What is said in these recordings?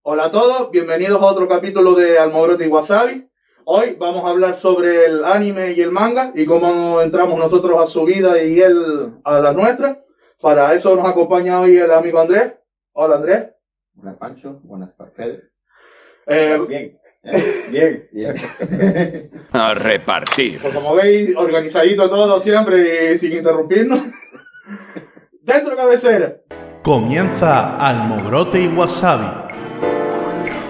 Hola a todos, bienvenidos a otro capítulo de Almogrote y Wasabi. Hoy vamos a hablar sobre el anime y el manga y cómo entramos nosotros a su vida y él a la nuestra. Para eso nos acompaña hoy el amigo Andrés. Hola Andrés. Buenas Pancho, buenas Fede. Bien. A repartir. Pues como veis, organizadito todo siempre y sin interrumpirnos. Dentro cabecera. Comienza Almogrote y Wasabi,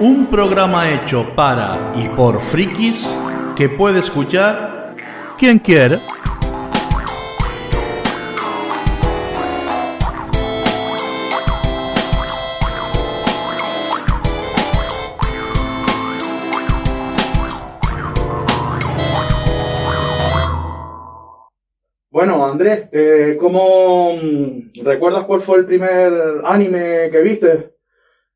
un programa hecho para y por frikis que puede escuchar quien quiera. Bueno, Andrés, ¿cómo recuerdas cuál fue el primer anime que viste?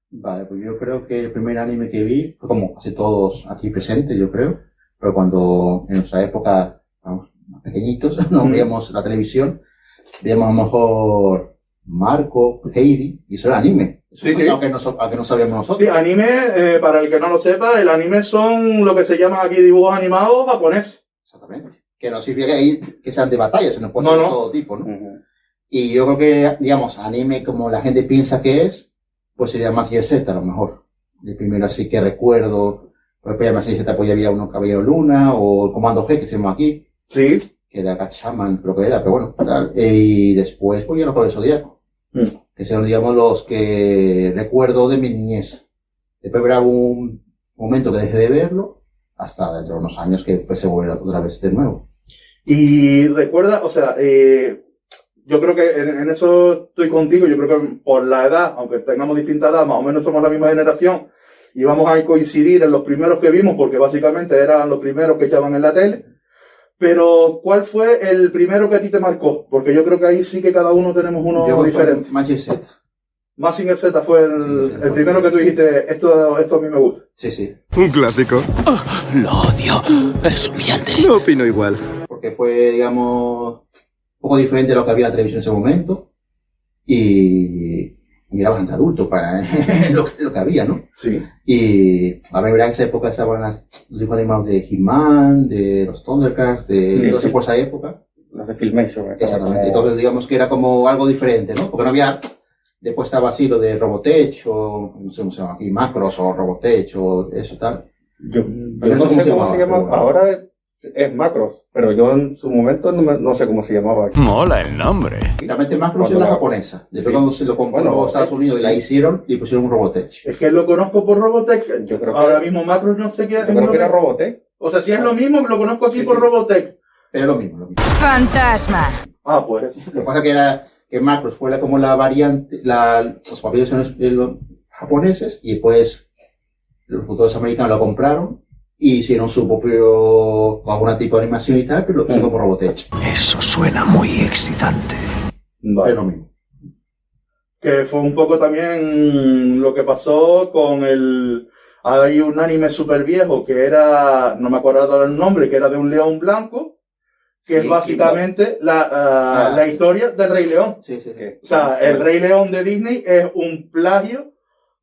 Vale, pues yo creo que el primer anime que vi fue como casi todos aquí presentes, yo creo. Pero cuando en nuestra época, vamos, más pequeñitos, no veíamos la televisión, veíamos a lo mejor Marco, Heidi, y eso era anime. Sí, sí. Aunque no sabíamos nosotros. Sí, anime, para el que no lo sepa, el anime son lo que se llama aquí dibujos animados japoneses. Exactamente. Que no significa que sean de batalla, sino puede ser de todo tipo, ¿no? Uh-huh. Y yo creo que, digamos, anime como la gente piensa que es, pues sería Mazinger Z a lo mejor. El primero así que recuerdo, por ejemplo, Mazinger Z pues ya había uno Caballero Luna, o el Comando G que se llama aquí. Sí. Que era Gatchaman, creo que era, pero bueno, tal. Y después, pues ya los Caballeros Zodíaco. Que son, digamos, los que recuerdo de mi niñez. Después habrá un momento que dejé de verlo, hasta dentro de unos años que pues se vuelve otra vez de nuevo. Y recuerda, o sea, yo creo que en eso estoy contigo, yo creo que por la edad, aunque tengamos distinta edad, más o menos somos la misma generación, y vamos a coincidir en los primeros que vimos, porque básicamente eran los primeros que echaban en la tele. Pero, ¿cuál fue el primero que a ti te marcó? Porque yo creo que ahí sí que cada uno tenemos uno diferente. Mazinger Z. Mazinger Z fue el primero que tú dijiste, esto a mí me gusta. Sí, sí. Un clásico. Oh, lo odio. Es humillante. No opino igual. Porque fue, digamos, un poco diferente de lo que había en la televisión en ese momento. Y era bastante adulto para lo que había, ¿no? Sí. Y a ver, en esa época estaban los dibujos animados de He-Man, de los Thundercats, de todo eso por esa época. Los de Filmation. Exactamente. Entonces, digamos que era como algo diferente, ¿no? Porque no había... Después estaba así lo de Robotech, o no sé cómo se llama aquí, Macros, o Robotech, o eso tal. Yo no sé cómo se llama. Ahora es Macros, pero yo en su momento no sé cómo se llamaba. Mola el nombre. Realmente Macros es la japonesa. Después cuando se lo compró en Estados Unidos y la hicieron, y pusieron un Robotech. Es que lo conozco por Robotech. Yo creo que ahora mismo Macros no sé qué. Yo creo que era Robotech. O sea, si es lo mismo, lo conozco aquí por Robotech. Es lo mismo. Fantasma. Ah, pues. Lo que pasa que Macros fue como la variante, los papeles son los japoneses, y después los productores americanos lo compraron y hicieron su propio, algún tipo de animación y tal, pero lo pusieron como Robotech. Eso suena muy excitante. Vale. Es lo mismo. Que fue un poco también lo que pasó con hay un anime súper viejo que era, no me acuerdo el nombre, que era de un león blanco, que es básicamente la historia del Rey León. Sí. O sea, el Rey León de Disney es un plagio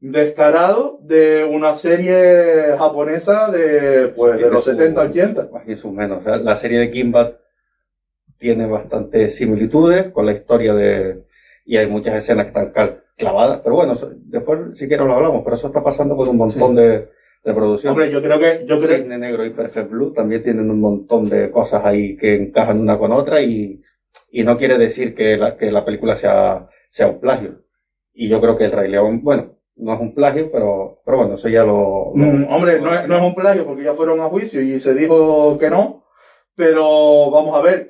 descarado de una serie japonesa de los 70, 80. Más y sus menos. O sea, la serie de Kimba tiene bastantes similitudes con la historia y hay muchas escenas que están clavadas. Pero bueno, después si quieres lo hablamos, pero eso está pasando con un montón de producción. Hombre, yo creo Cisne Negro y Perfect Blue también tienen un montón de cosas ahí que encajan una con otra y no quiere decir que la película sea un plagio. Y yo creo que el Rey León, bueno, no es un plagio, pero bueno, eso ya hombre, no es un plagio porque ya fueron a juicio y se dijo que no, pero vamos a ver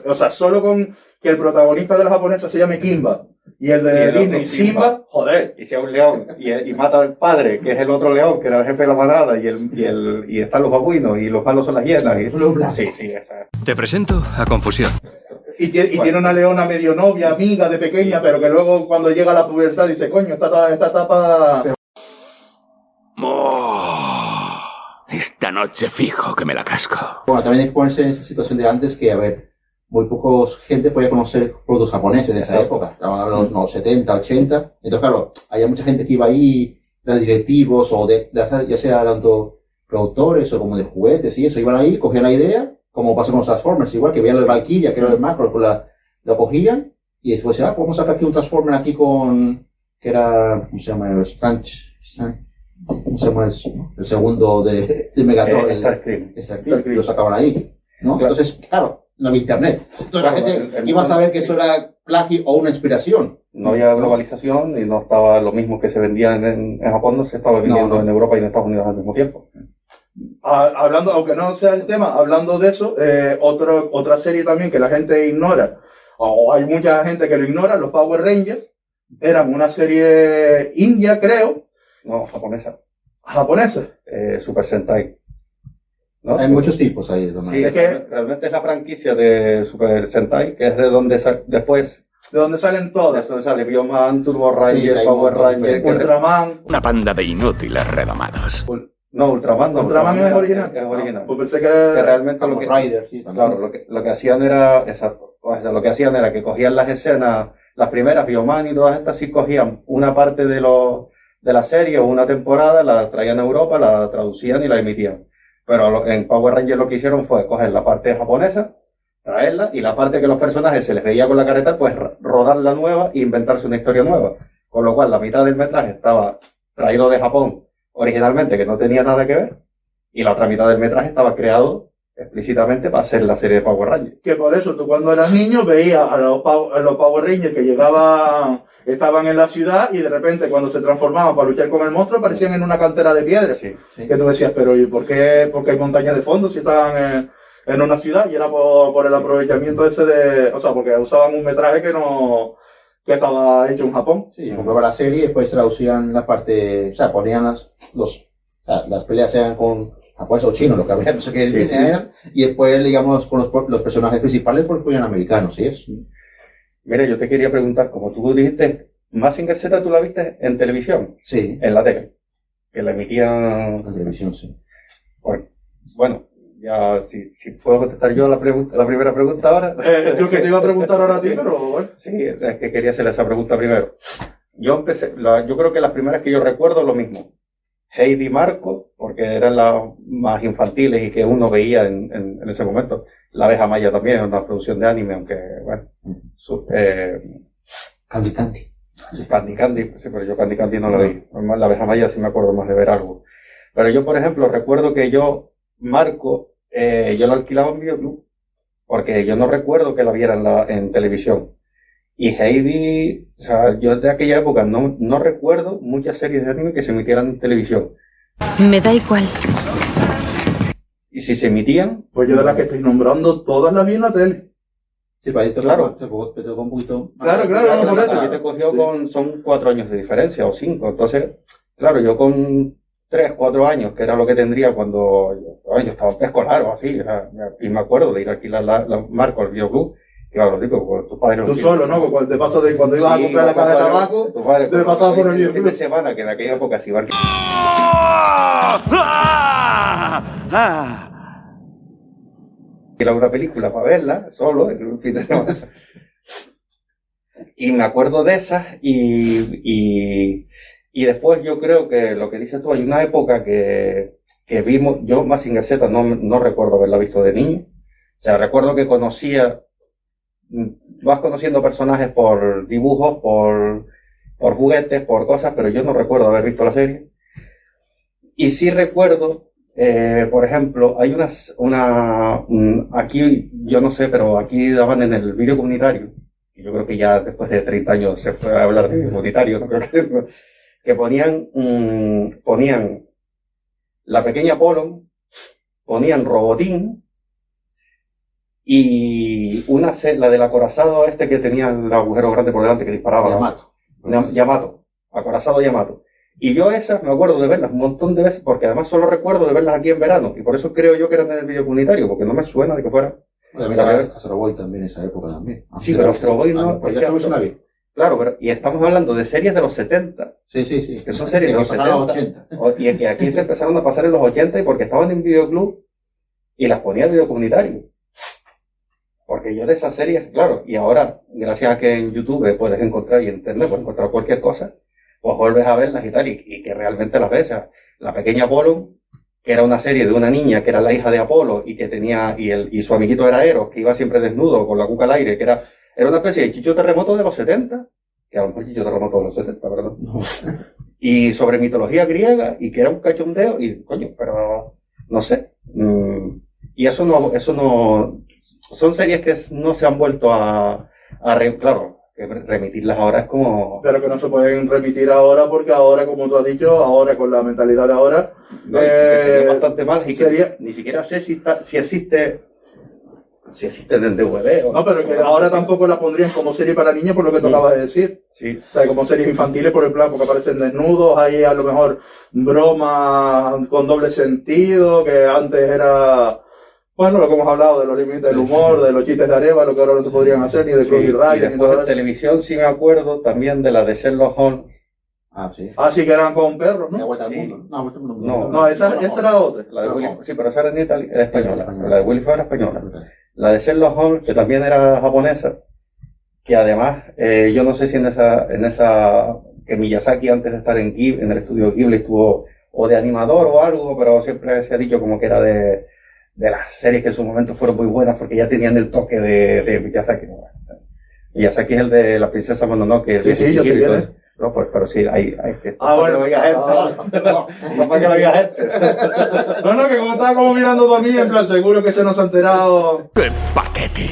o sea, solo con que el protagonista de la japonesa se llame Kimba y el de Disney Simba, joder. Y sea un león y mata al padre, que es el otro león, que era el jefe de la manada, y están los babuinos y los malos son las hienas. Sí, esa. Te presento a Confusión. Y tiene una leona medio novia, amiga de pequeña, pero que luego cuando llega a la pubertad dice, coño, esta etapa... Esta noche fijo que me la casco. Bueno, también hay que ponerse en esa situación de antes que, a ver, muy pocos gente podía conocer productos japoneses de esa Exacto. época. Estaban hablando de los 70, 80. Entonces, claro, había mucha gente que iba ahí, los directivos o ya sea tanto productores o como de juguetes y eso, iban ahí, cogían la idea, como pasó con los Transformers, igual que veían lo de Valkyria, que era el Macro, pues lo cogían y después, vamos a sacar aquí un Transformer aquí que era, ¿cómo se llama? El ¿cómo se llama el segundo de Megatron? Starscream. Lo sacaban ahí, ¿no? Claro. Entonces, claro, no había internet. Entonces Claro, la gente el iba a mundo- saber que eso era plagio o una inspiración. No había globalización y no estaba lo mismo que se vendía en Japón, no se estaba vendiendo No. en Europa y en Estados Unidos al mismo tiempo. Hablando, aunque no sea el tema, hablando de eso, otra serie también que la gente ignora, o hay mucha gente que lo ignora, los Power Rangers, eran una serie india, creo, No, japonesa. japonesa. Super Sentai. ¿No? Hay muchos tipos ahí. Sí, Es que- realmente es la franquicia de Super Sentai, que es de donde después De donde salen de todas. eso sale Bioman, Turbo Ranger, hay un Power montón Ranger, diferente. Ultraman. Una panda de inútiles redamados. no, Ultraman no. Ultraman es original. Es original. Pues pensé Que que realmente lo Como que, Rider, sí, también. claro, lo que hacían era, exacto, o sea, lo que hacían era que cogían las escenas, las primeras, Bioman y todas estas, sí cogían una parte de la serie o una temporada, la traían a Europa, la traducían y la emitían. Pero en Power Rangers lo que hicieron fue coger la parte japonesa, traerla, y la parte que los personajes se les veía con la careta, pues rodar la nueva e inventarse una historia nueva. Con lo cual, la mitad del metraje estaba traído de Japón originalmente, que no tenía nada que ver, y la otra mitad del metraje estaba creado explícitamente para hacer la serie de Power Rangers. que por eso tú cuando eras niño veías a los Power Rangers que estaban en la ciudad y de repente cuando se transformaban para luchar con el monstruo aparecían en una cantera de piedra. Sí. Sí. Que tú decías, pero ¿y por qué? Porque hay montañas de fondo si estaban en una ciudad, y era por el aprovechamiento ese o sea, porque usaban un metraje que estaba hecho en Japón. Sí, compraba la serie y después traducían la parte, o sea, ponían las peleas eran con japonés o chinos, lo que había, no sé qué Sí, sí. eran, y después, digamos, con los personajes principales, pues ponían americanos, ¿sí? Mira, yo te quería preguntar, como tú dijiste, Mazinger Z tú la viste en televisión, Sí, en la tele, que la emitían. la televisión, sí. Bueno, ya si puedo contestar yo la primera pregunta ahora. Yo que te iba a preguntar ahora a ti, pero bueno. Sí, es que quería hacer esa pregunta primero. Yo creo que las primeras que yo recuerdo lo mismo. Heidi y Marco, porque eran las más infantiles y que uno veía en ese momento. La abeja maya también, una producción de anime, aunque, bueno, Candy Candy. Candy, sí, pero yo Candy no la vi. Normal, la abeja maya sí me acuerdo más de ver algo. Pero yo, por ejemplo, recuerdo que Marco, yo lo alquilaba en videoclub, porque yo no recuerdo que la viera en televisión. Y Heidi, o sea, yo de aquella época no recuerdo muchas series de anime que se emitieran en televisión. Me da igual. Y si se emitían, Pues yo de las que estáis nombrando, todas las vi en la tele. Sí, para ahí te Claro. te tocó un poquito. Claro, no, por eso. a ti te cogió son 4 años de diferencia o 5. Entonces, claro, yo con 3, 4 años, que era lo que tendría cuando yo estaba en preescolar o así, o sea, y me acuerdo de ir a alquilar la Marco al videoclub. Claro, tipo, porque tus padres... Tú solo, ¿no? De paso de cuando ibas a comprar la caja de tabaco, te pasabas por el fin videoclub. de semana, que en aquella época se iban... Ir a una película para verla, solo, en un fin de semana. Y me acuerdo de esas, y después yo creo que lo que dices tú, hay una época que vimos, yo Mazinger Z no recuerdo haberla visto de niño. O sea, recuerdo que vas conociendo personajes por dibujos, por juguetes, por cosas, pero yo no recuerdo haber visto la serie. Y sí recuerdo, por ejemplo, hay aquí, yo no sé, pero aquí daban en el vídeo comunitario, y yo creo que ya después de 30 años se puede hablar de vídeo comunitario, no creo que ponían la pequeña Polon, ponían Robotín, y la del acorazado que tenía el agujero grande por delante que disparaba. Yamato. Acorazado Yamato. Y yo esas me acuerdo de verlas un montón de veces, porque además solo recuerdo de verlas aquí en verano, y por eso creo yo que eran en el vídeo comunitario, porque no me suena de que fuera. También Astro Boy también en esa época también. Sí, pero Astro Boy no, Porque porque ya se la vi. Claro, pero, y estamos hablando de series de los 70, Sí. que son series de los 70, 80. y que aquí se empezaron a pasar en los 80, y porque estaban en videoclub, y las ponía el vídeo comunitario. Porque yo de esas series, claro, y ahora, gracias a que en YouTube puedes encontrar y en Internet puedes encontrar cualquier cosa, pues vuelves a verlas y tal, y que realmente las ves. O sea, La Pequeña Apolo, que era una serie de una niña que era la hija de Apolo y que tenía, y su amiguito era Eros, que iba siempre desnudo con la cuca al aire, que era una especie de Chicho Terremoto de los 70, que era un Chicho Terremoto de los 70, perdón. Y sobre mitología griega, y que era un cachondeo, y coño, pero no sé. Y eso no, son series que no se han vuelto claro, que remitirlas ahora es como... Pero que no se pueden remitir ahora porque ahora, como tú has dicho, ahora con la mentalidad de ahora... No, que sería bastante mal y que sería... ni siquiera sé si existe en DVD. No, pero que ahora tampoco la pondrían como serie para niños por lo que tú acabas de decir. Sí. O sea, como series infantiles por el plan, porque aparecen desnudos, hay a lo mejor bromas con doble sentido, que antes era... Bueno, lo que hemos hablado de los límites del humor, de los chistes de Areva, lo que ahora no se podrían hacer, ni de Cruz y Y Ryan, ni después todo en eso. televisión sí me acuerdo también de la de Sherlock Holmes. Ah, sí. Así que eran con perros, La ¿no? vuelta al Sí. mundo. No, vuelta al mundo. No. No, esa era otra. La de Willy, sí, pero esa era en era española. Española. La de Willy era española. La de Sherlock Holmes, que también era japonesa, que además, yo no sé si en esa, que Miyazaki antes de estar en el estudio Ghibli estuvo o de animador o algo, pero siempre se ha dicho como que era de las series que en su momento fueron muy buenas porque ya tenían el toque de Miyazaki. Miyazaki es el de La Princesa Mononoke. Sí, yo sé quién es. No, pues, pero sí, hay que... Ah, bueno. No para que lo diga gente. No para que lo diga gente. No, que como estaba como mirando para mí, en plan, seguro que se nos ha enterado. ¡Qué paquete!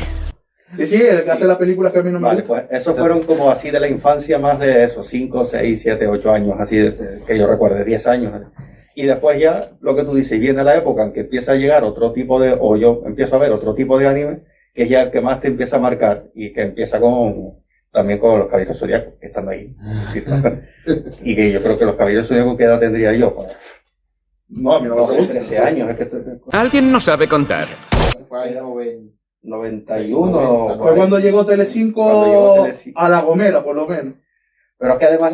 Sí, el que hace las películas que a mí no me Vale, gustan. pues esos fueron como así de la infancia, más de esos 5, 6, 7, 8 años, así que yo recuerde, 10 años. Y después ya, lo que tú dices, viene la época en que empieza a llegar otro tipo o yo empiezo a ver otro tipo de anime, que es ya el que más te empieza a marcar y que empieza también con los Caballeros Zodiacos, que están ahí. Y que yo creo que los Caballeros Zodiacos, ¿qué edad tendría yo? Pues, No, a mí no me no sé, gusta. 13 años, es que Alguien no sabe contar. Fue ahí 91. Fue cuando llegó Telecinco Cuando llegó Telecinco. a La Gomera, por lo menos. Pero es que además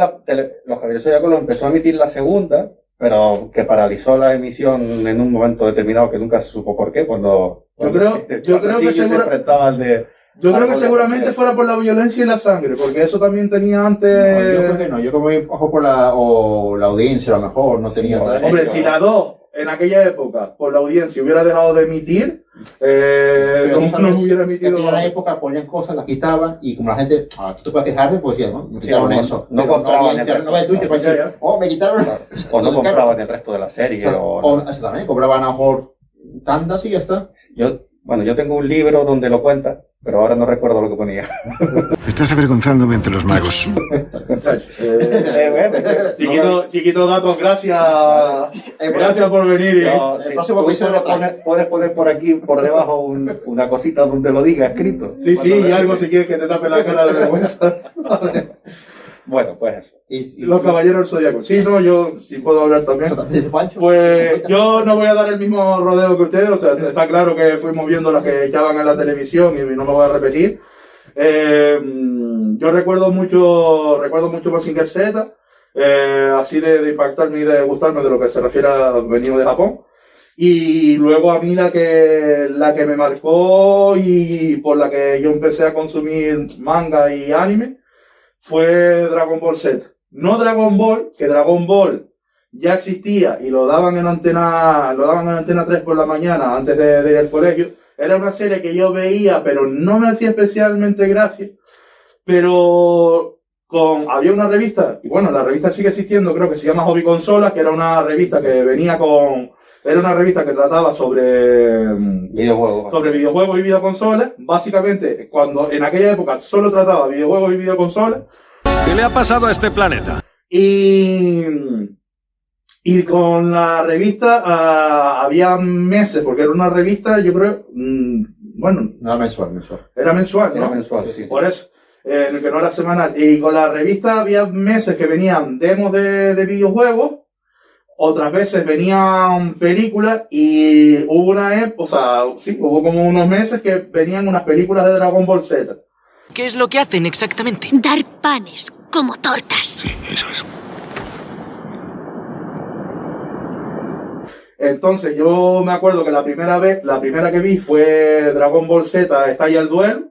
los Caballeros Zodiacos los empezó a emitir la segunda, pero que paralizó la emisión en un momento determinado que nunca se supo por qué, cuando Yo creo que se enfrentaba al de... Yo creo que seguramente fuera por la violencia y la sangre, porque eso también tenía antes... No, yo creo que no, yo como ojo por la audiencia a lo mejor, no tenía... Sí, tal- Hombre, si la 2 en aquella época, por la audiencia, hubiera dejado de emitir, Pero como tú sabes no hubiera que emitido... en aquella época ponían cosas, las quitaban, y como la gente, tú te puedes quejarte, pues decían, ¿no? Me quitaron no, eso. no Pero compraban había el internet, no resto. había Twitter para Ya, decir, ya. oh, me quitaron... O no compraban el resto de la serie. Eso también, cobraban a lo mejor tandas y ya está. Yo tengo un libro donde lo cuenta, pero ahora no recuerdo lo que ponía. Estás avergonzándome ante los magos. Chiquito datos, gracias por venir. El próximo episodio puedes poner por aquí, por debajo, una cosita donde lo diga escrito. Sí, y algo si quieres que te tape la cara de vergüenza. Bueno, pues eso. Y Los Caballeros del Zodiaco. Sí, no, yo sí puedo hablar también. eso también de Pancho. Pues yo no voy a dar el mismo rodeo que ustedes, o sea, está claro que fuimos viendo las que echaban en la televisión y no me voy a repetir. Yo recuerdo mucho Mazinger Z, así de impactarme y de gustarme de lo que se refiere a venido de Japón. Y luego a mí la que me marcó y por la que yo empecé a consumir manga y anime fue Dragon Ball Z. No Dragon Ball, que Dragon Ball ya existía y lo daban en Antena 3 por la mañana antes de ir al colegio. Era una serie que yo veía, pero no me hacía especialmente gracia. Pero había una revista, y bueno, la revista sigue existiendo, creo que se llama Hobby Consolas, que era una revista que era una revista que trataba sobre videojuegos y videoconsolas. Básicamente, cuando en aquella época solo trataba videojuegos y videoconsolas. ¿Qué le ha pasado a este planeta? Y con la revista había meses, porque era una revista, yo creo, bueno, No, mensual. era mensual, ¿no? Era mensual, sí. Por eso, en el que no era semanal. Y con la revista había meses que venían demos de videojuegos, otras veces venían películas y hubo hubo como unos meses que venían unas películas de Dragon Ball Z. ¿Qué es lo que hacen exactamente? Dar panes como tortas. Sí, eso es. Entonces yo me acuerdo que la primera que vi fue Dragon Ball Z, Estalla el Duelo,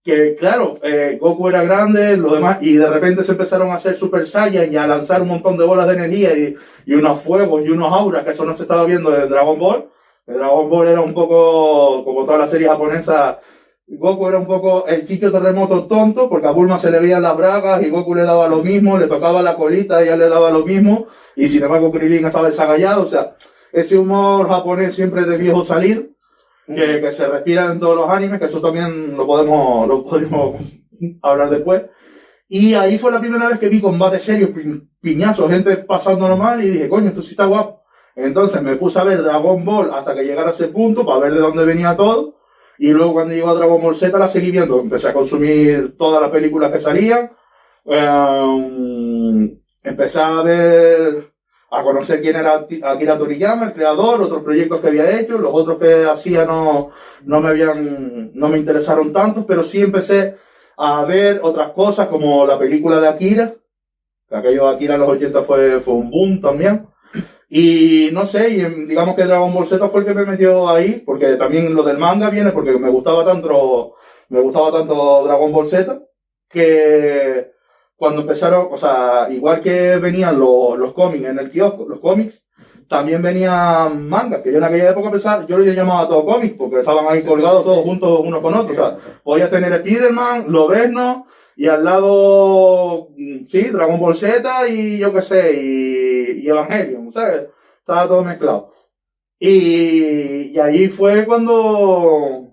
que claro, Goku era grande, los demás, y de repente se empezaron a hacer Super Saiyan y a lanzar un montón de bolas de energía y unos fuegos y unos auras, que eso no se estaba viendo en Dragon Ball. El Dragon Ball era un poco, como toda la serie japonesa, Goku era un poco el Kikyo Terremoto tonto, porque a Bulma se le veían las bragas y Goku le daba lo mismo, le tocaba la colita y ella le daba lo mismo, y sin embargo Krillin estaba desagallado. O sea, ese humor japonés siempre de viejo salir, que se respira en todos los animes, que eso también lo podemos hablar después. Y ahí fue la primera vez que vi combates serios, piñazos, gente pasándolo mal, y dije, coño, esto sí está guapo. Entonces me puse a ver Dragon Ball hasta que llegara a ese punto, para ver de dónde venía todo. Y luego cuando llegó a Dragon Ball Z la seguí viendo. Empecé a consumir todas las películas que salían. Empecé a conocer quién era Akira Toriyama, el creador, otros proyectos que había hecho. Los otros que hacía no me interesaron tanto, pero sí empecé a ver otras cosas como la película de Akira. Aquello de Akira en los 80 fue un boom también. Y no sé, digamos que Dragon Ball Z fue el que me metió ahí, porque también lo del manga viene porque me gustaba tanto Dragon Ball Z, que cuando empezaron, o sea, igual que venían los cómics en el kiosco, los cómics, también venían mangas, que yo en aquella época pensaba, yo los llamaba todo cómics, porque estaban ahí colgados todos juntos uno con otro. O sea, podías tener Spider-Man, Lobezno, y al lado, sí, Dragon Ball Z y yo qué sé, y Evangelion, ¿sabes? Estaba todo mezclado. Y ahí fue cuando,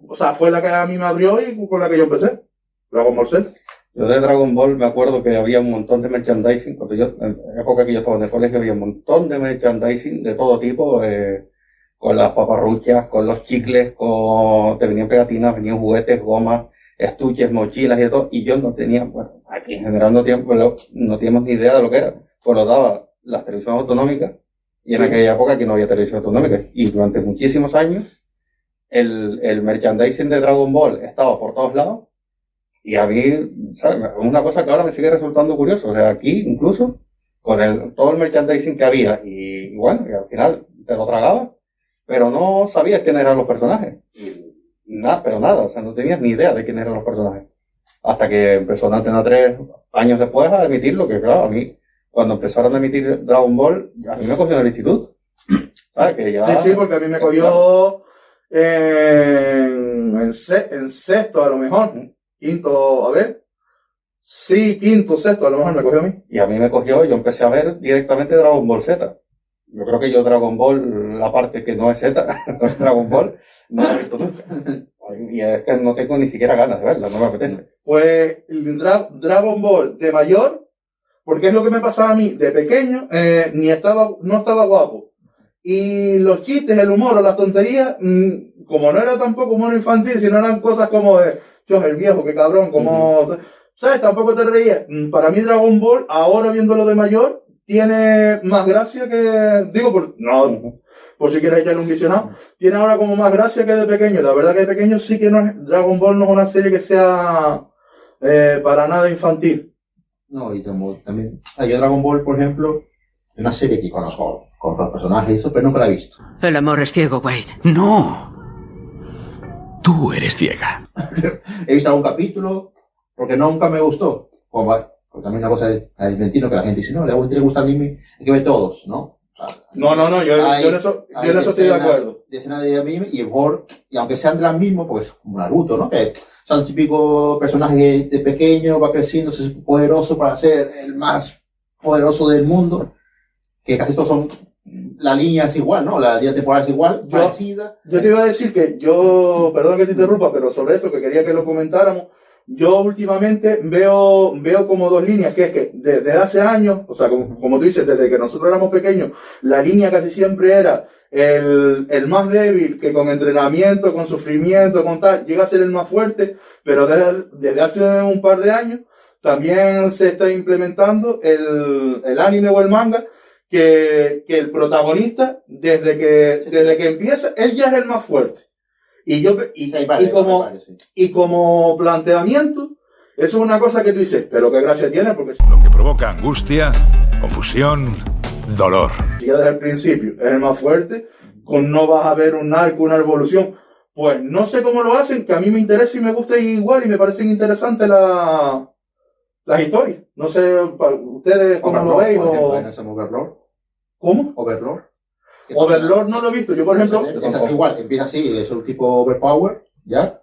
o sea, fue la que a mí me abrió y con la que yo empecé, Dragon Ball Z. Yo de Dragon Ball me acuerdo que había un montón de merchandising, porque en la época que yo estaba en el colegio había un montón de merchandising de todo tipo, con las paparruchas, con los chicles, te venían pegatinas, venían juguetes, gomas, estuches, mochilas y de todo, y yo no tenía, bueno, aquí en general no teníamos ni idea de lo que era, pues lo daba las televisiones autonómicas, y en aquella época aquí no había televisión autonómica, y durante muchísimos años el merchandising de Dragon Ball estaba por todos lados, y a mí, ¿sabes? Una cosa que ahora me sigue resultando curioso, o sea, aquí incluso, con todo el merchandising que había, y bueno, y al final te lo tragabas, pero no sabías quiénes eran los personajes. Pero nada, o sea, no tenías ni idea de quiénes eran los personajes. Hasta que empezó Antena 3 años después a emitirlo, que claro, a mí, cuando empezaron a emitir Dragon Ball, a mí me cogió en el instituto. ¿Sabes? Que ya, sí, porque a mí me cogió en sexto a lo mejor. Quinto, a ver. Sí, quinto, sexto, a lo mejor me cogió a mí. Y a mí me cogió, yo empecé a ver directamente Dragon Ball Z. Yo creo que yo Dragon Ball, la parte que no es Z, Dragon Ball, no lo he visto nunca. Y es que no tengo ni siquiera ganas de verla, no me apetece. Pues Dragon Ball de mayor, porque es lo que me pasaba a mí, de pequeño, no estaba guapo. Y los chistes, el humor o las tonterías, como no era tampoco humor infantil, sino eran cosas como de, yo, el viejo, qué cabrón, como, ¿sabes? Tampoco te reías. Para mí Dragon Ball, ahora viéndolo de mayor, tiene más gracia que, digo, por si quieres echarle un visionado, tiene ahora como más gracia que de pequeño. La verdad que de pequeño sí que Dragon Ball no es una serie que sea para nada infantil. No, y también, yo Dragon Ball, por ejemplo, es una serie que conozco con los personajes y eso, pero nunca la he visto. El amor es ciego, Wade. No. Tú eres ciega. He visto algún capítulo, porque nunca me gustó. Porque también una cosa es entiendo que la gente dice, no, le gusta el anime, hay que ver todos, ¿no? O sea, No, yo en eso estoy de acuerdo. Decenas de anime y aunque sean de las mismas, pues como Naruto, ¿no? Que son típicos personajes de pequeño, va creciendo, es poderoso para ser el más poderoso del mundo, que casi todos son, la línea es igual, ¿no? La línea temporal es igual, parecida. Yo te iba a decir que perdón que te interrumpa, pero sobre eso que quería que lo comentáramos. Yo últimamente veo como dos líneas, que es que desde hace años, o sea, como tú dices, desde que nosotros éramos pequeños, la línea casi siempre era el más débil, que con entrenamiento, con sufrimiento, con tal, llega a ser el más fuerte, pero desde hace un par de años también se está implementando el anime o el manga, que el protagonista, desde que empieza, él ya es el más fuerte. Y como planteamiento, eso es una cosa que tú dices, pero qué gracia tiene, porque Lo que provoca angustia, confusión, dolor. si ya desde el principio es el más fuerte, con no vas a ver un arco, una evolución. Pues no sé cómo lo hacen, que a mí me interesa y me gusta igual y me parecen interesantes las historias. No sé, ustedes cómo lo veis o... Overlord. ¿Cómo? Overlord. Overlord no lo he visto. Yo, por ejemplo... Es así igual, empieza así, es un tipo overpower, ¿ya?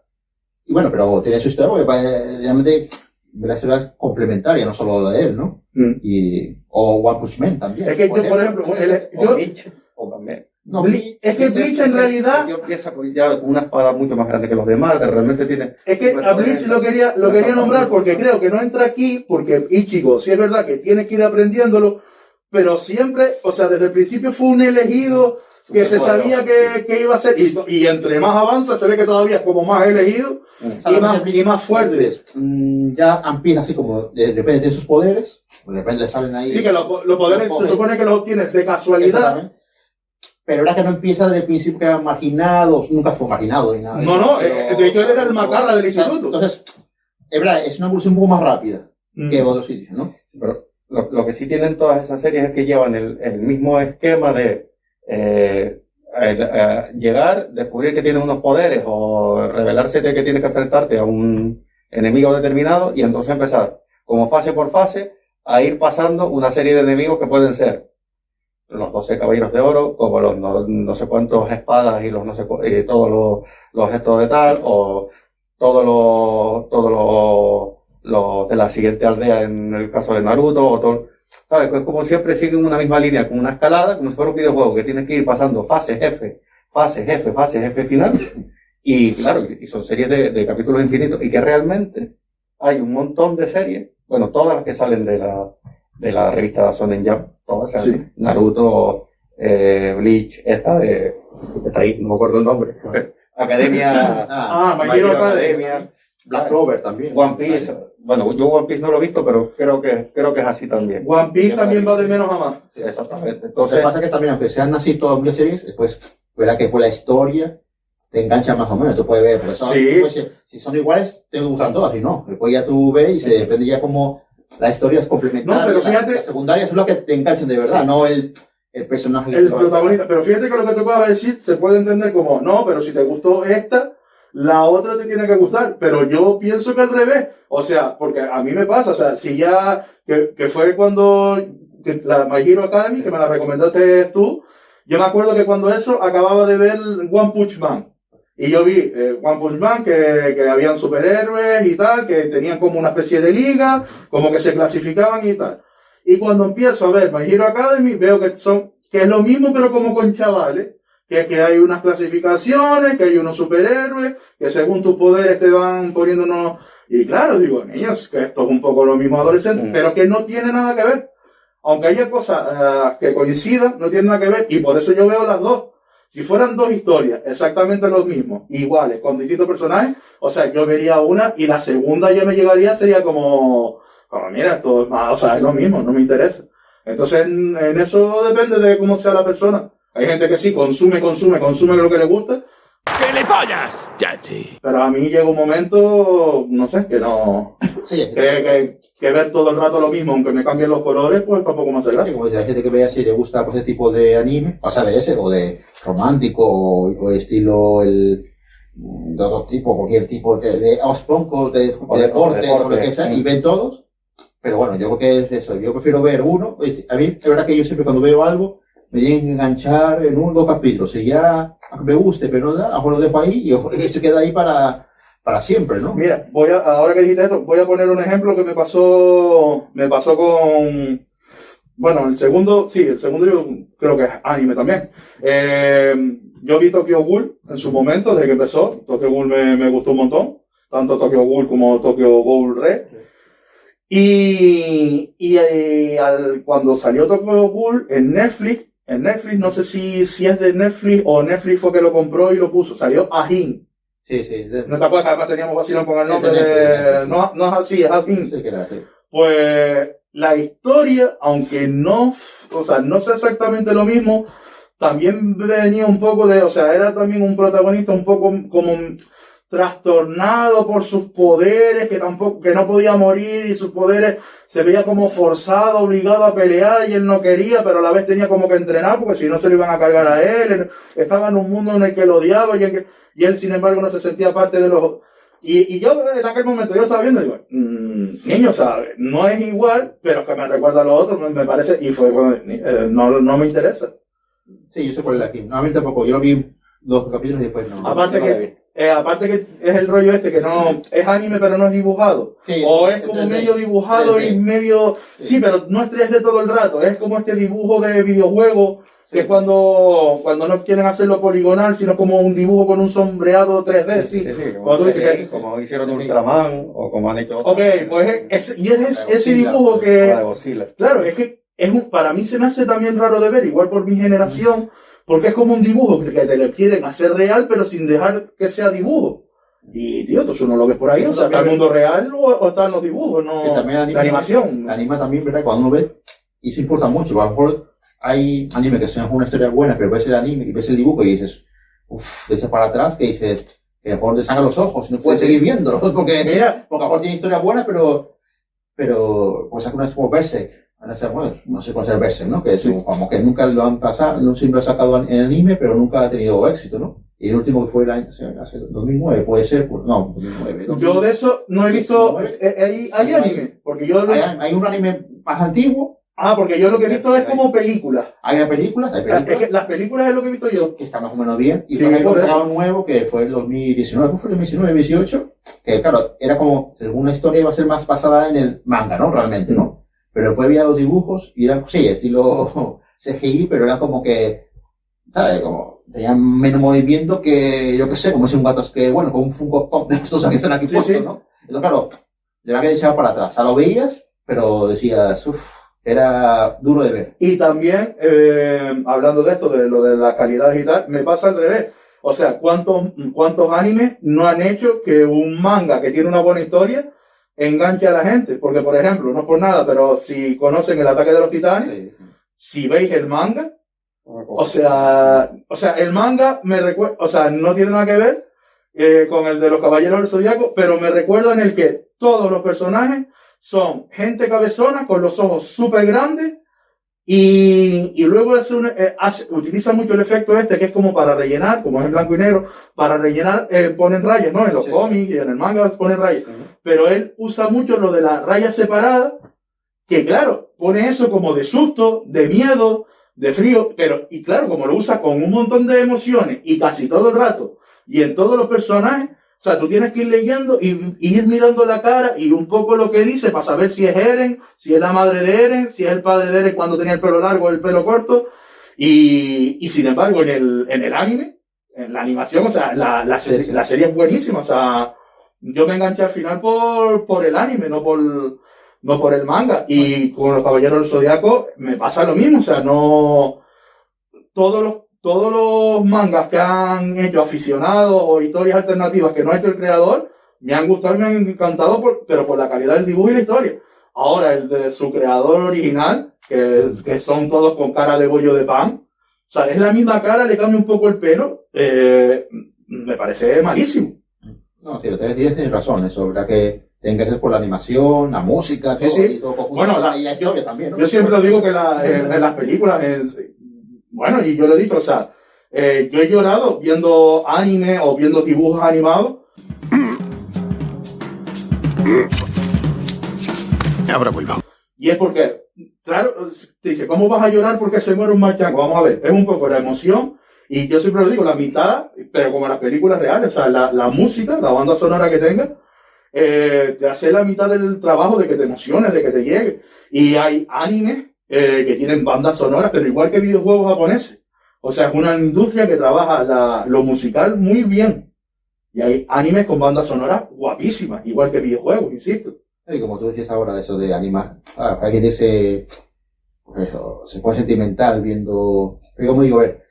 Y bueno, pero tiene su historia, porque realmente la historia es complementaria, no solo la de él, ¿no? O One Punch Man también. Es que yo, por ejemplo... O también. No, es que Bleach en realidad... Yo empieza ya con una espada mucho más grande que los demás, que realmente tiene... Es que a Bleach lo quería nombrar porque creo que no entra aquí, porque Ichigo, sí es verdad que tiene que ir aprendiéndolo, pero siempre, o sea, desde el principio fue un elegido que se sabía que iba a ser, y entre más avanza se ve que todavía es como más elegido y más fuerte. Ya empieza así como, de repente tiene sus poderes, de repente le salen ahí... Sí, que los poderes se supone que los obtienes de casualidad. Pero era que no empieza desde el principio que eran marginados, nunca fue marginado ni nada. No, de hecho él era el macarra del instituto. Entonces, es verdad, es una evolución un poco más rápida que otros sitios, ¿no? Pero lo que sí tienen todas esas series es que llevan el mismo esquema de llegar, descubrir que tienes unos poderes o revelarse de que tienes que enfrentarte a un enemigo determinado y entonces empezar, como fase por fase, a ir pasando una serie de enemigos que pueden ser los 12 caballeros de oro, como los no sé cuántos espadas y los no sé todos los gestos de tal, o todos los de la siguiente aldea en el caso de Naruto, o todo, ¿sabes? Pues como siempre siguen una misma línea, con una escalada, como si fuera un videojuego, que tienes que ir pasando fase, jefe final, y claro, y son series de capítulos infinitos, y que realmente hay un montón de series, bueno, todas las que salen de la revista Shonen Jump, todas, sí. Naruto, Bleach, está ahí, no me acuerdo el nombre, Academia, My Hero Academia, Black Clover también. One Piece, bueno, yo One Piece no lo he visto, pero creo que es así también. One Piece también va de menos a más. Sí, exactamente. Entonces, lo que pasa es que también, aunque sean así todas las series, después, verá que fue la historia, te engancha más o menos, tú puedes ver, pero eso, sí. Después, si son iguales, te gustan todas, si no, después ya tú ves y se depende ya como la historia es complementaria, no, pero fíjate, la secundaria es lo que te enganchan de verdad, no el personaje. El protagonista, pero fíjate que lo que te acabas de decir se puede entender como, no, pero si te gustó esta, la otra te tiene que gustar, pero yo pienso que al revés, o sea, porque a mí me pasa, o sea, si ya, que fue cuando, que la My Hero Academy, que me la recomendaste tú, yo me acuerdo que cuando eso acababa de ver One Punch Man, y yo vi One Punch Man, que habían superhéroes y tal, que tenían como una especie de liga, como que se clasificaban y tal, y cuando empiezo a ver My Hero Academy, veo que es lo mismo pero como con chavales, que hay unas clasificaciones, que hay unos superhéroes, que según tus poderes te van poniendo unos... Y claro, digo, niños, que esto es un poco lo mismo adolescente, pero que no tiene nada que ver. Aunque haya cosas que coincidan, no tiene nada que ver, y por eso yo veo las dos. Si fueran dos historias exactamente los mismos, iguales, con distintos personajes, o sea, yo vería una y la segunda ya me llegaría, sería como mira, esto es más, o sea, es lo mismo, no me interesa. Entonces, en eso depende de cómo sea la persona. Hay gente que sí, consume lo que le gusta. ¡Que le pollas! Chachi. Pero a mí llega un momento, no sé, que no... Sí, que ver todo el rato lo mismo, aunque me cambien los colores, pues tampoco me hace gracia. como dice, hay gente que ve así, le gusta pues, ese tipo de anime, o sea, de ese, o de romántico, o estilo de otro tipo, cualquier tipo de osponco, de deportes, o lo que sea, y ven todos. Pero bueno, yo creo que es eso, yo prefiero ver uno. A mí, es verdad que yo siempre cuando veo algo, me tienen que enganchar en 1 o 2 capítulos. Y ya me guste, pero no da, a lo dejo ahí y se queda ahí para siempre, ¿no? Mira, ahora que dijiste esto, voy a poner un ejemplo que me pasó con, bueno, el segundo yo creo que es anime también. Yo vi Tokyo Ghoul en su momento, desde que empezó. Tokyo Ghoul me gustó un montón, tanto Tokyo Ghoul como Tokyo Ghoul Red. Cuando salió Tokyo Ghoul en Netflix, no sé si es de Netflix o Netflix fue que lo compró y lo puso, salió Ajin. Sí, sí. ¿No te acuerdas que además teníamos vacilón con el nombre de... No es así, es Ajin. Sí, que era así. Pues la historia, aunque no sé exactamente lo mismo, también venía un poco de, o sea, era también un protagonista un poco como trastornado por sus poderes, que no podía morir y sus poderes se veía como forzado, obligado a pelear y él no quería, pero a la vez tenía como que entrenar porque si no se lo iban a cargar a él. Estaba en un mundo en el que lo odiaba y él sin embargo no se sentía parte de los... Y yo en aquel momento yo estaba viendo y digo, niño, ¿sabes? No es igual, pero que me recuerda a lo otro, me parece, y fue cuando, no me interesa. Sí, yo sé por el aquí. No, a mí tampoco. Yo lo vi 2 capítulos y después no. Aparte que es el rollo este que no es anime pero no es dibujado. Sí, O es como medio dibujado 3D. y medio... Sí, pero no es 3D todo el rato. Es como este dibujo de videojuego que es cuando no quieren hacerlo poligonal, sino como un dibujo con un sombreado 3D. Sí. Como, tú dices que... como hicieron Ultraman o como han hecho... Ok, pues ese dibujo que... Claro, es que para mí se me hace también raro de ver, igual por mi generación, porque es como un dibujo que te lo quieren hacer real, pero sin dejar que sea dibujo. Y, tío, entonces uno lo ves por ahí, o sea, está el mundo real o están los dibujos, no la animación. La anima también, ¿verdad? Cuando uno ve, y eso importa mucho, a lo mejor hay anime que son una historia buena, pero ves el anime y ves el dibujo y dices, uff, te echas para atrás, que dices, que a lo mejor te sacan los ojos y no puedes seguir viéndolo, porque a lo mejor tiene historia buena, pero pues una es como Berserk. Bueno, no sé cuál es el Berserk, ¿no? Que es como que nunca lo han pasado, no siempre lo ha sacado en anime, pero nunca ha tenido éxito, ¿no? Y el último que fue el año, hace 2009, puede ser, pues, no, 2009. Yo de eso no he visto, hay anime, porque yo... Hay un anime más antiguo. Porque yo lo que he visto es como películas. Hay películas. Es que las películas es lo que he visto yo. Que está más o menos bien. Y sí, hay un sacado nuevo que fue el 2019, ¿cómo fue el 2019-2018? Que claro, era como, según una historia iba a ser más basada en el manga, ¿no? Realmente, ¿no? Pero después veía los dibujos y eran, sí, estilo CGI, pero era como que, ¿sabes? Como, tenían menos movimiento que, yo qué sé, como si un gato, que bueno, con un Funko Pop de estos que están aquí puestos, ¿no? Entonces, claro, le la que echaba para atrás. O sea, lo veías, pero decías, era duro de ver. Y también, hablando de esto, de lo de la calidad digital, me pasa al revés. O sea, ¿cuántos animes no han hecho que un manga que tiene una buena historia enganche a la gente? Porque, por ejemplo, no es por nada, pero si conocen El Ataque de los Titanes, si veis el manga, o sea, el manga me recuerda, o sea, no tiene nada que ver con el de los Caballeros del Zodiaco, pero me recuerda en el que todos los personajes son gente cabezona con los ojos súper grandes y luego utiliza mucho el efecto este que es como para rellenar, como es en blanco y negro, para rellenar, ponen rayas, ¿no? En los cómics y en el manga ponen rayas. Pero él usa mucho lo de las rayas separadas, que claro, pone eso como de susto, de miedo, de frío, y claro, como lo usa con un montón de emociones y casi todo el rato, y en todos los personajes, o sea, tú tienes que ir leyendo y ir mirando la cara y un poco lo que dice para saber si es Eren, si es la madre de Eren, si es el padre de Eren cuando tenía el pelo largo o el pelo corto. Y sin embargo, en el anime, en la animación, o sea, la serie es buenísima. O sea, yo me enganché al final por el anime, no por el manga. Y con los Caballeros del Zodiaco me pasa lo mismo. O sea, no... Todos los mangas que han hecho aficionados o historias alternativas que no ha hecho el creador, me han gustado y me han encantado, pero por la calidad del dibujo y la historia. Ahora, el de su creador original, que son todos con cara de bollo de pan, o sea, es la misma cara, le cambia un poco el pelo, me parece malísimo. No, tío, tienes razón, eso, ¿verdad? Que tienen que ser por la animación, la música, todo, y todo conjunto, bueno, y la historia también, ¿no? Yo siempre digo que en las películas, bueno, y yo lo he dicho, o sea, yo he llorado viendo anime o viendo dibujos animados. Ahora vuelvo. Y es porque, claro, te dice, ¿cómo vas a llorar porque se muere un machango? Vamos a ver, es un poco la emoción, y yo siempre lo digo, la mitad, pero como las películas reales, o sea, la música, la banda sonora que tenga, te hace la mitad del trabajo de que te emociones, de que te llegue. Y hay animes que tienen bandas sonoras, pero igual que videojuegos japoneses. O sea, es una industria que trabaja lo musical muy bien. Y hay animes con bandas sonoras guapísimas, igual que videojuegos, insisto. Y como tú decías ahora, eso de animar, hay gente se pone sentimental viendo, pero como digo, a ver,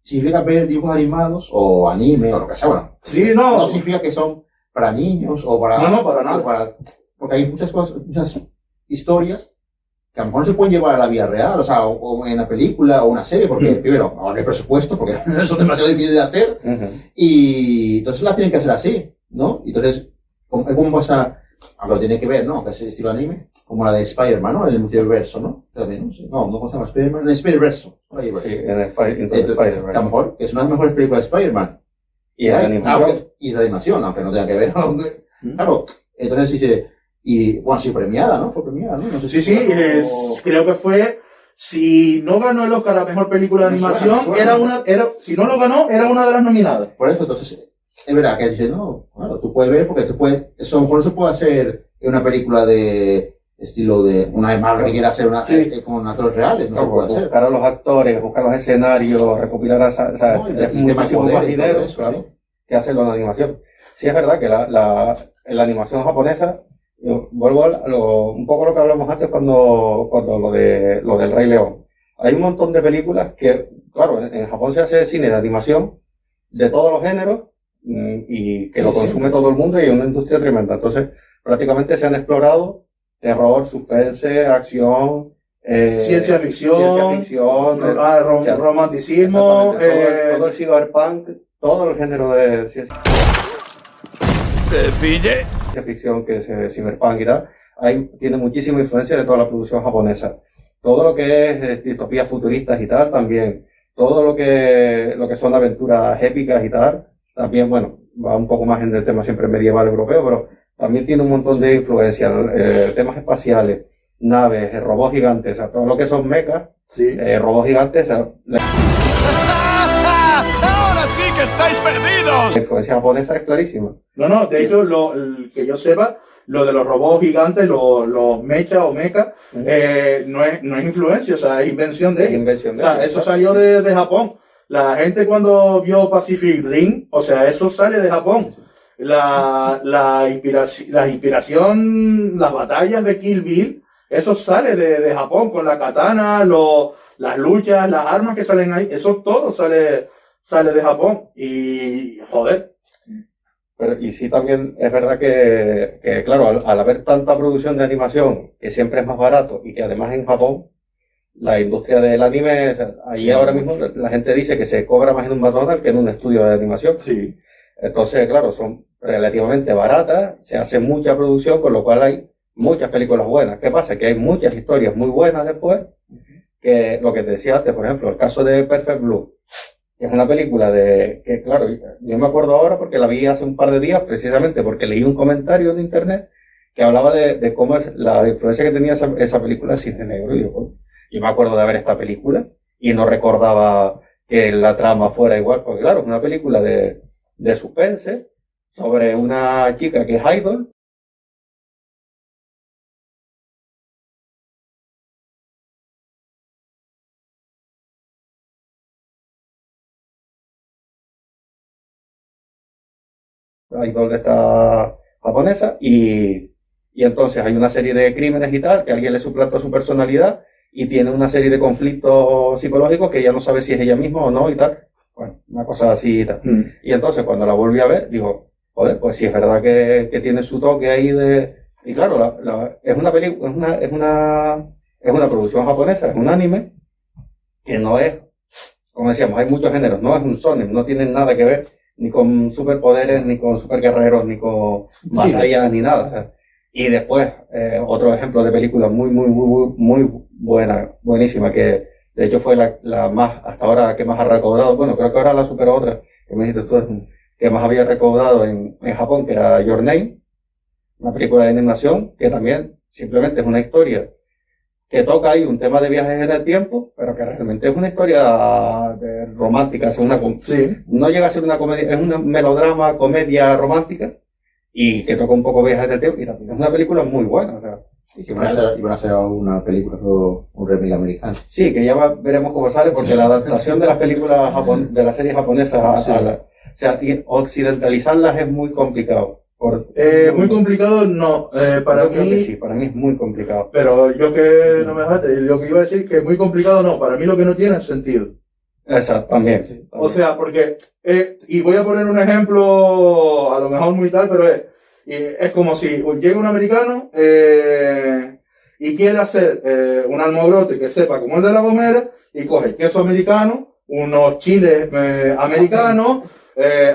significa ver dibujos animados o anime o lo que sea, bueno, sí, no significa que son para niños o para... No, para nada. Porque hay muchas cosas, muchas historias que a lo mejor no se pueden llevar a la vida real, o sea, o en la película o una serie, porque primero, no hay presupuesto, porque son demasiado difíciles de hacer, y entonces las tienen que hacer así, ¿no? Entonces, es como pasa, lo tiene que ver, ¿no? Que es el estilo anime, como la de Spider-Man, ¿no? El multiverso, ¿no? También, ¿no? Sí. No, ¿cómo se llama Spider-Man? El Spider-Verso. Sí, en el Entonces, que a lo mejor es una de las mejores películas de Spider-Man. Y es de animación. Y es de animación, aunque no tenga que ver. Claro, entonces dice, y bueno, sí, premiada, ¿no? Fue premiada, ¿no? No sé Sí, si sí, creo que fue, si no ganó el Oscar a mejor película de Me animación, suena. si no lo ganó, era una de las nominadas. Por eso, entonces, es verdad que dice, no, claro, tú puedes ver, porque eso a lo mejor no se puede hacer en una película de estilo de una de Marvel que quiera hacer con actores reales, no se puede hacer. Buscar a los actores, buscar los escenarios, recopilar o sea, y muchísimo más dinero, eso, claro, que hacerlo en animación. Sí, es verdad que la animación japonesa, yo vuelvo un poco lo que hablamos antes cuando lo del Rey León. Hay un montón de películas que, claro, en Japón se hace cine de animación de todos los géneros y que lo consume todo el mundo y es una industria tremenda. Entonces, prácticamente se han explorado terror, suspense, acción, Ciencia ficción, romanticismo, todo el cyberpunk, todo el género de ciencia ficción que es cyberpunk y tal, tiene muchísima influencia de toda la producción japonesa. Todo lo que es distopías futuristas y tal, también. Todo lo que son aventuras épicas y tal, también, bueno, va un poco más en el tema siempre medieval europeo, pero también tiene un montón de influencias, temas espaciales, naves, robots gigantes, o sea, todo lo que son mechas, robots gigantes, o sea, ¡Ahora sí que estáis perdidos! la influencia japonesa es clarísima. No, de hecho, que yo sepa, lo de los robots gigantes, los mecha o mecha, no es influencia, o sea, es invención de ellos. O sea, eso salió de Japón. La gente cuando vio Pacific Rim, o sea, eso sale de Japón. La inspiración, las batallas de Kill Bill, eso sale de Japón, con la katana, las luchas, las armas que salen ahí, eso todo sale de Japón. Y, joder. Y sí, también es verdad que claro, al haber tanta producción de animación, que siempre es más barato, y que además en Japón, la industria del anime, o sea, ahí ahora mismo la gente dice que se cobra más en un McDonald's que en un estudio de animación. Sí. Entonces, claro, son relativamente baratas, se hace mucha producción, con lo cual hay muchas películas buenas. ¿Qué pasa? Que hay muchas historias muy buenas después, que lo que te decía antes, por ejemplo, el caso de Perfect Blue, que es una película que, claro, yo me acuerdo ahora porque la vi hace un par de días, precisamente porque leí un comentario en internet que hablaba de cómo es la influencia que tenía esa película en cine negro. Y yo me acuerdo de ver esta película y no recordaba que la trama fuera igual, porque claro, es una película de suspense sobre una chica que es idol. Idol de esta japonesa y entonces hay una serie de crímenes y tal, que alguien le suplanta su personalidad y tiene una serie de conflictos psicológicos que ella no sabe si es ella misma o no y tal. Bueno, una cosa así y tal. Y entonces cuando la volví a ver, digo, joder, pues sí es verdad que tiene su toque ahí y claro, es una película, es una producción japonesa, es un anime que no es, como decíamos, hay muchos géneros, no es un shonen, no tienen nada que ver ni con superpoderes, ni con superguerreros, ni con batallas, ni nada. Y después, otro ejemplo de película muy buena, buenísima, que de hecho fue la más, hasta ahora, que más ha recaudado. Bueno, creo que ahora la superó otra, que me dijiste tú, que más había recaudado en Japón, que era Your Name, una película de animación, que también simplemente es una historia que toca ahí un tema de viajes en el tiempo, pero que realmente es una historia romántica, no llega a ser una comedia, es un melodrama, comedia romántica, y que toca un poco viajes en el tiempo, y también es una película muy buena. O sea, y que iban a hacer una película, un remake americano. Sí, que ya veremos cómo sale, porque la adaptación de las películas de las series japonesas o sea, occidentalizarlas es muy complicado. Muy complicado, no. Para mí, creo que sí, para mí es muy complicado. Pero yo que no me dejaste, lo que iba a decir que muy complicado no, para mí lo que no tiene es sentido. Exacto, también. Sí, o sea, porque, y voy a poner un ejemplo, a lo mejor muy tal, pero es como si llega un americano, y quiere hacer un almogrote que sepa como el de La Gomera, y coge queso americano, unos chiles americanos,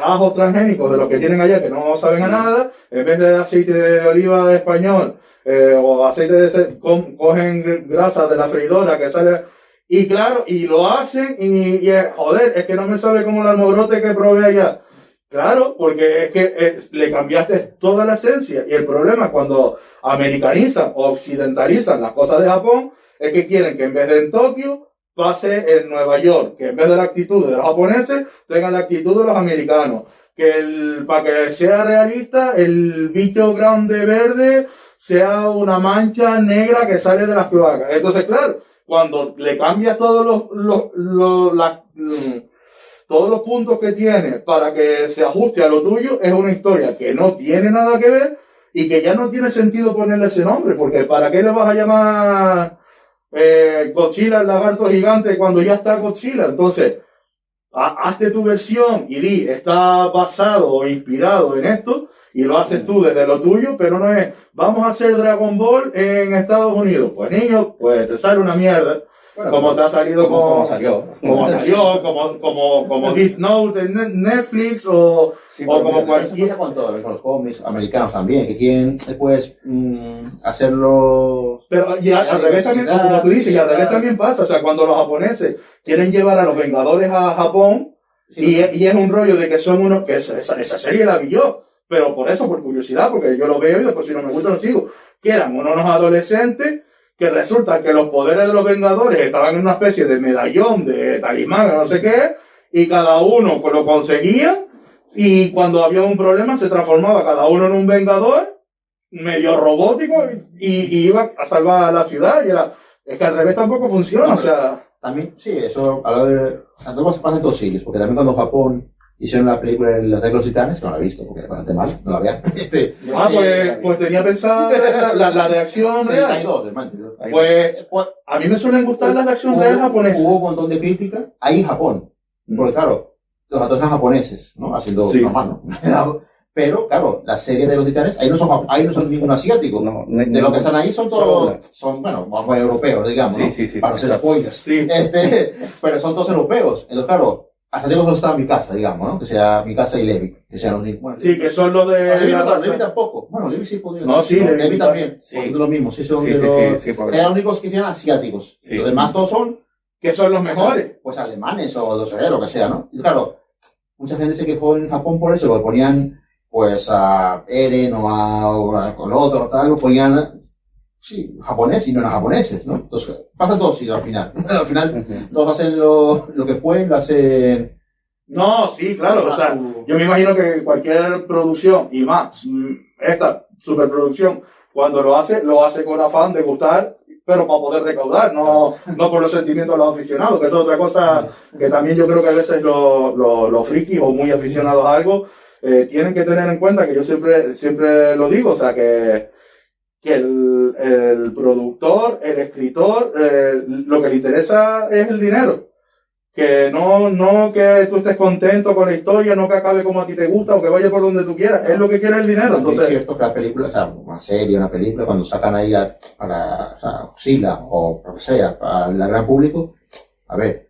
ajos transgénicos de los que tienen allá que no saben a nada, en vez de aceite de oliva español o aceite cogen grasa de la freidora que sale, y claro, y lo hacen y joder, es que no me sabe como el almogrote que probé allá. Claro, porque es que le cambiaste toda la esencia, y el problema cuando americanizan o occidentalizan las cosas de Japón es que quieren que en vez de en Tokio pase en Nueva York, que en vez de la actitud de los japoneses tengan la actitud de los americanos, que para que sea realista el bicho grande verde sea una mancha negra que sale de las cloacas. Entonces, claro, cuando le cambias todos todos los puntos que tiene para que se ajuste a lo tuyo, es una historia que no tiene nada que ver y que ya no tiene sentido ponerle ese nombre, porque ¿para qué le vas a llamar Godzilla el lagarto gigante cuando ya está Godzilla? Entonces, hazte tu versión y di, está basado o inspirado en esto, y lo haces tú desde lo tuyo, pero no es, vamos a hacer Dragon Ball en Estados Unidos. Pues niño, pues te sale una mierda. Bueno, como te ha salido como Death Note en Netflix o como cualquier. Eso pasa con los cómics americanos también, que quieren después hacerlo. Pero y al revés también, como tú dices, y al revés también pasa. O sea, cuando los japoneses quieren llevar a los Vengadores a Japón, y es un rollo de que son unos, que esa serie la vi yo, pero por eso, por curiosidad, porque yo lo veo y después si no me gusta lo sigo, que eran unos adolescentes que resulta que los poderes de los Vengadores estaban en una especie de medallón, de talismán, no sé qué, y cada uno lo conseguía, y cuando había un problema se transformaba cada uno en un Vengador, medio robótico, y iba a salvar a la ciudad, y es que al revés tampoco funciona, o sea. También, sí, eso, a lo de, tampoco se pasa en todos sitios, porque también cuando Japón hicieron la película de los Ataque de los Titanes, que no la he visto, porque es bastante mal, no la vean. Pues tenía pensada la de acción real. 62, Pues, a mí me suelen gustar las de acción real japonesas. Hubo un montón de crítica ahí en Japón, porque claro, los actores eran japoneses, ¿no? Haciendo normal, ¿no? Pero, claro, la serie de los Titanes, ahí no son ningún asiático. De lo que están ahí son todos, bueno, europeos, digamos, ¿no? Sí, para hacer spoilers. Sí. Pero son todos europeos. Entonces, claro, hasta digo que no estaba en mi casa, digamos, ¿no? Que sea mi casa y Levi, que sean los mismos. Bueno, sí, que son los de Levi tampoco. Bueno, Levi sí podría. No, sí, Levi también. Sí. Son los mismos, sí, son de los. Sean los únicos que sean asiáticos. Sí. Los demás todos son. Que son los mejores. Pues alemanes o lo que sea, ¿no? Y claro, mucha gente se quejó en Japón por eso, porque ponían, pues, a Eren o con otro, tal, lo ponían. Sí, japonés y no eran japoneses, ¿no? Entonces, pasa todo sí, al final. Al final, todos hacen lo que pueden, lo hacen. No, sí, claro, o sea, yo me imagino que cualquier producción, y más, esta superproducción, cuando lo hace con afán de gustar, pero para poder recaudar, no por los sentimientos de los aficionados, que eso es otra cosa que también yo creo que a veces los frikis o muy aficionados a algo, tienen que tener en cuenta, que yo siempre lo digo, o sea, que el productor, el escritor, lo que le interesa es el dinero. Que no que tú estés contento con la historia, no que acabe como a ti te gusta o que vaya por donde tú quieras, es lo que quiere el dinero. Entonces, es cierto que la película, o sea, una serie, una película, cuando sacan ahí a Godzilla o lo que sea, para el gran público, a ver,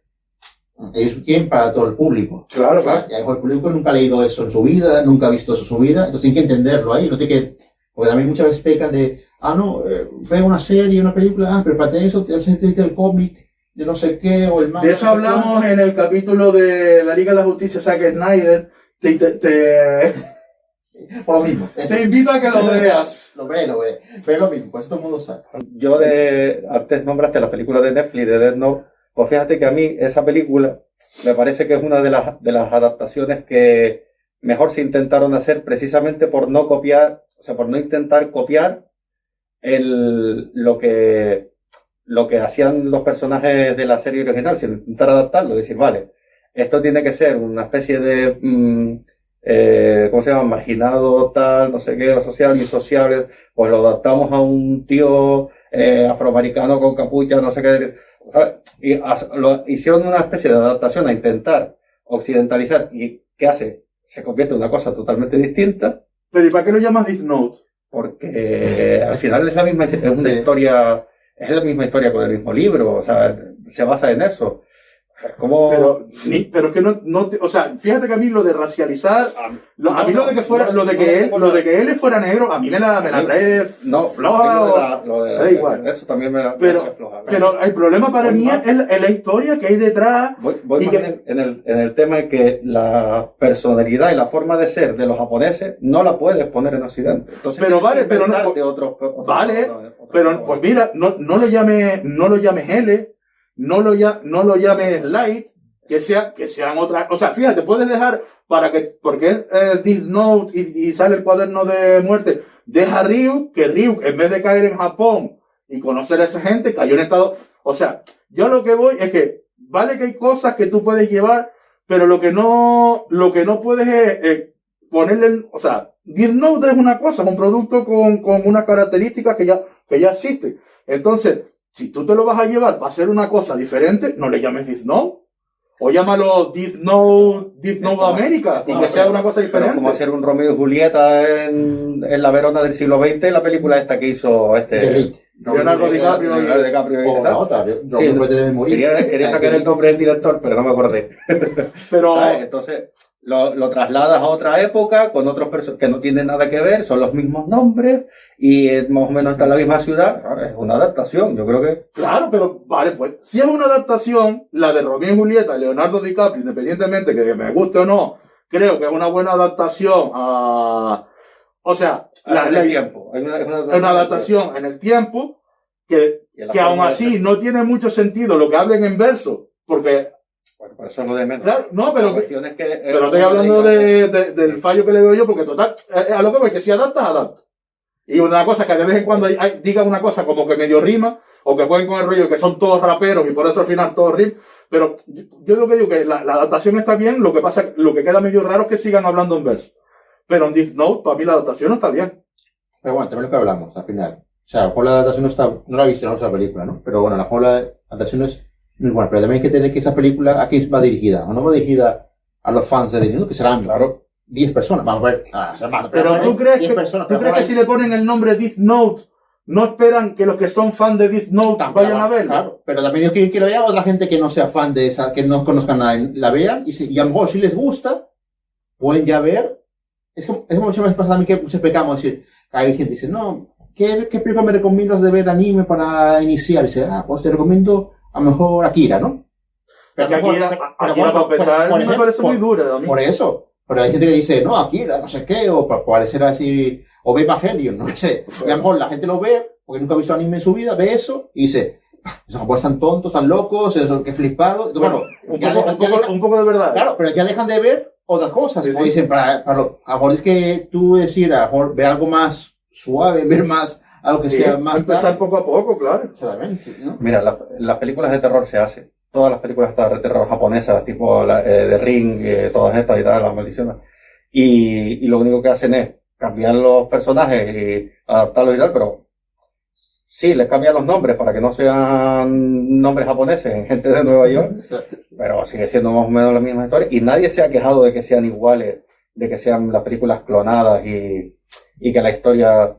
ellos quieren para todo el público. Claro. Y el público nunca ha leído eso en su vida, nunca ha visto eso en su vida, entonces tiene que entenderlo ahí, no tiene que, porque también muchas veces pecan de, ve una serie, una película, pero para tener eso te haces el cómic, de no sé qué, o el manga. De eso hablamos en el capítulo de la Liga de la Justicia, Zack Snyder. Por lo mismo. Te invito a que lo veas. Lo veré. Pero lo mismo, pues todo el mundo sabe. Yo antes nombraste la película de Netflix, de Death Note, pues fíjate que a mí esa película me parece que es una de las adaptaciones que mejor se intentaron hacer precisamente por no copiar, o sea, por no intentar copiar lo que hacían los personajes de la serie original, sino intentar adaptarlo, decir, vale, esto tiene que ser una especie de, ¿cómo se llama? Marginado, tal, no sé qué, social, insociable, pues lo adaptamos a un tío afroamericano con capucha, no sé qué, ¿sabes? Y lo hicieron una especie de adaptación a intentar occidentalizar, y ¿qué hace? Se convierte en una cosa totalmente distinta. Pero ¿y para qué lo llamas Death Note? porque al final es la misma, es una Sí. historia, es la misma historia con el mismo libro, o sea, se basa en eso. Es como... Pero es que o sea, fíjate que a mí lo de racializar, a mí lo de que fuera, lo de que él fuera negro, a mí me la trae No, floja. Da igual. Eso también me la Pero- trae floja. Pero el problema para mí es la historia que hay detrás. Voy y más que- en el tema de que la personalidad y la forma de ser de los japoneses no la puedes poner en Occidente. Entonces, Pero tienes vale, que pero no- inventarte otros Vale, otros- pero pues mira, no lo llames L, no lo llames Light, que sean otras, o sea, fíjate, puedes dejar porque es Death Note y sale el cuaderno de muerte, deja a Ryuk, que Ryuk en vez de caer en Japón y conocer a esa gente, cayó en estado, o sea, yo lo que voy es que vale que hay cosas que tú puedes llevar, pero lo que no puedes es ponerle, o sea, Death Note es una cosa, es un producto con unas características que ya existen. Entonces, si tú te lo vas a llevar para hacer una cosa diferente, no le llames Death Note. O llámalo Death Note América, y que sea una cosa Pero diferente. como hacer un Romeo y Julieta en la Verona del siglo XX, la película esta que hizo Leonardo DiCaprio. Leonardo DiCaprio, O la ¿sabes? otra, yo Sí, me puede de morir. Quería sacar el nombre del director, pero no me acordé. Pero, ¿Sabes? Entonces, lo trasladas a otra época con otros personajes que no tienen nada que ver, son los mismos nombres y más o menos está en la misma ciudad. Es una adaptación, yo creo que. claro, pero vale, pues, si es una adaptación, la de Romeo y Julieta, Leonardo DiCaprio, independientemente que me guste o no, creo que es una buena adaptación a, o sea, En el tiempo. Es una adaptación en el tiempo que Y en la que forma aún de así ser. no tiene mucho sentido lo que hablen en verso, porque, Bueno, por eso es lo de menos. claro, no, pero La cuestión es que, pero estoy hablando del fallo que le veo yo, porque total, a lo que voy, que si adaptas, adapta. Y una cosa que de vez en cuando digan una cosa como que medio rima, o que jueguen con el rollo que son todos raperos y por eso al final todos rim, pero yo lo que digo que la adaptación está bien, lo que queda medio raro es que sigan hablando en verso. Pero en Death Note, para mí la adaptación no está bien. Pero bueno, también lo que hablamos al final. O sea, a lo mejor la adaptación no la he visto, no la película, ¿no? Pero bueno, a lo mejor la adaptación es muy buena. Pero también hay que tener que esa película a quién va dirigida. O no va dirigida a los fans de Disney, ¿no? Que serán Claro. 10 personas. Vamos a ver. Serán más, Pero tú crees 10 personas, ¿tú pero crees por que ahí- si le ponen el nombre Death Note, no esperan que los que son fan de Death Note vayan a verlo? Claro, pero también yo quiero que lo vea otra gente que no sea fan de esa, que no conozcan nada, la vean y a lo mejor si les gusta, pueden ya ver. Es como muchas veces pasa a mí que muchos pecamos, decir, hay gente que dice, no, ¿qué película me recomiendas de ver anime para iniciar? Y dice, pues te recomiendo a lo mejor Akira, ¿no? Es que a lo mejor- Akira, pero para empezar, por me ejemplo, parece muy dura a mí. Por eso. Pero hay gente que dice, no, Akira, no sé qué, o para parecer así, o ve Evangelion, no sé. Y a lo mejor la gente lo ve, porque nunca ha visto anime en su vida, ve eso, y dice, esos japoneses están tontos, están locos, eso, qué flipado. Bueno, Bueno, un poco de verdad. claro, pero ya dejan de ver otras cosas. Sí, Como sí. dicen, a lo mejor es que tú decir, a lo mejor ver algo más suave, ver más, algo que Sí, sea más. empezar tal. poco a poco, claro. Exactamente, ¿no? Mira, las películas de terror se hacen. Todas las películas de terror japonesas, tipo de Ring, todas estas y tal, las maldiciones. Y lo único que hacen es cambiar los personajes y adaptarlos y tal, pero sí, les cambian los nombres para que no sean nombres japoneses en gente de Nueva York, pero sigue siendo más o menos la misma historia. Y nadie se ha quejado de que sean iguales, de que sean las películas clonadas y que la historia...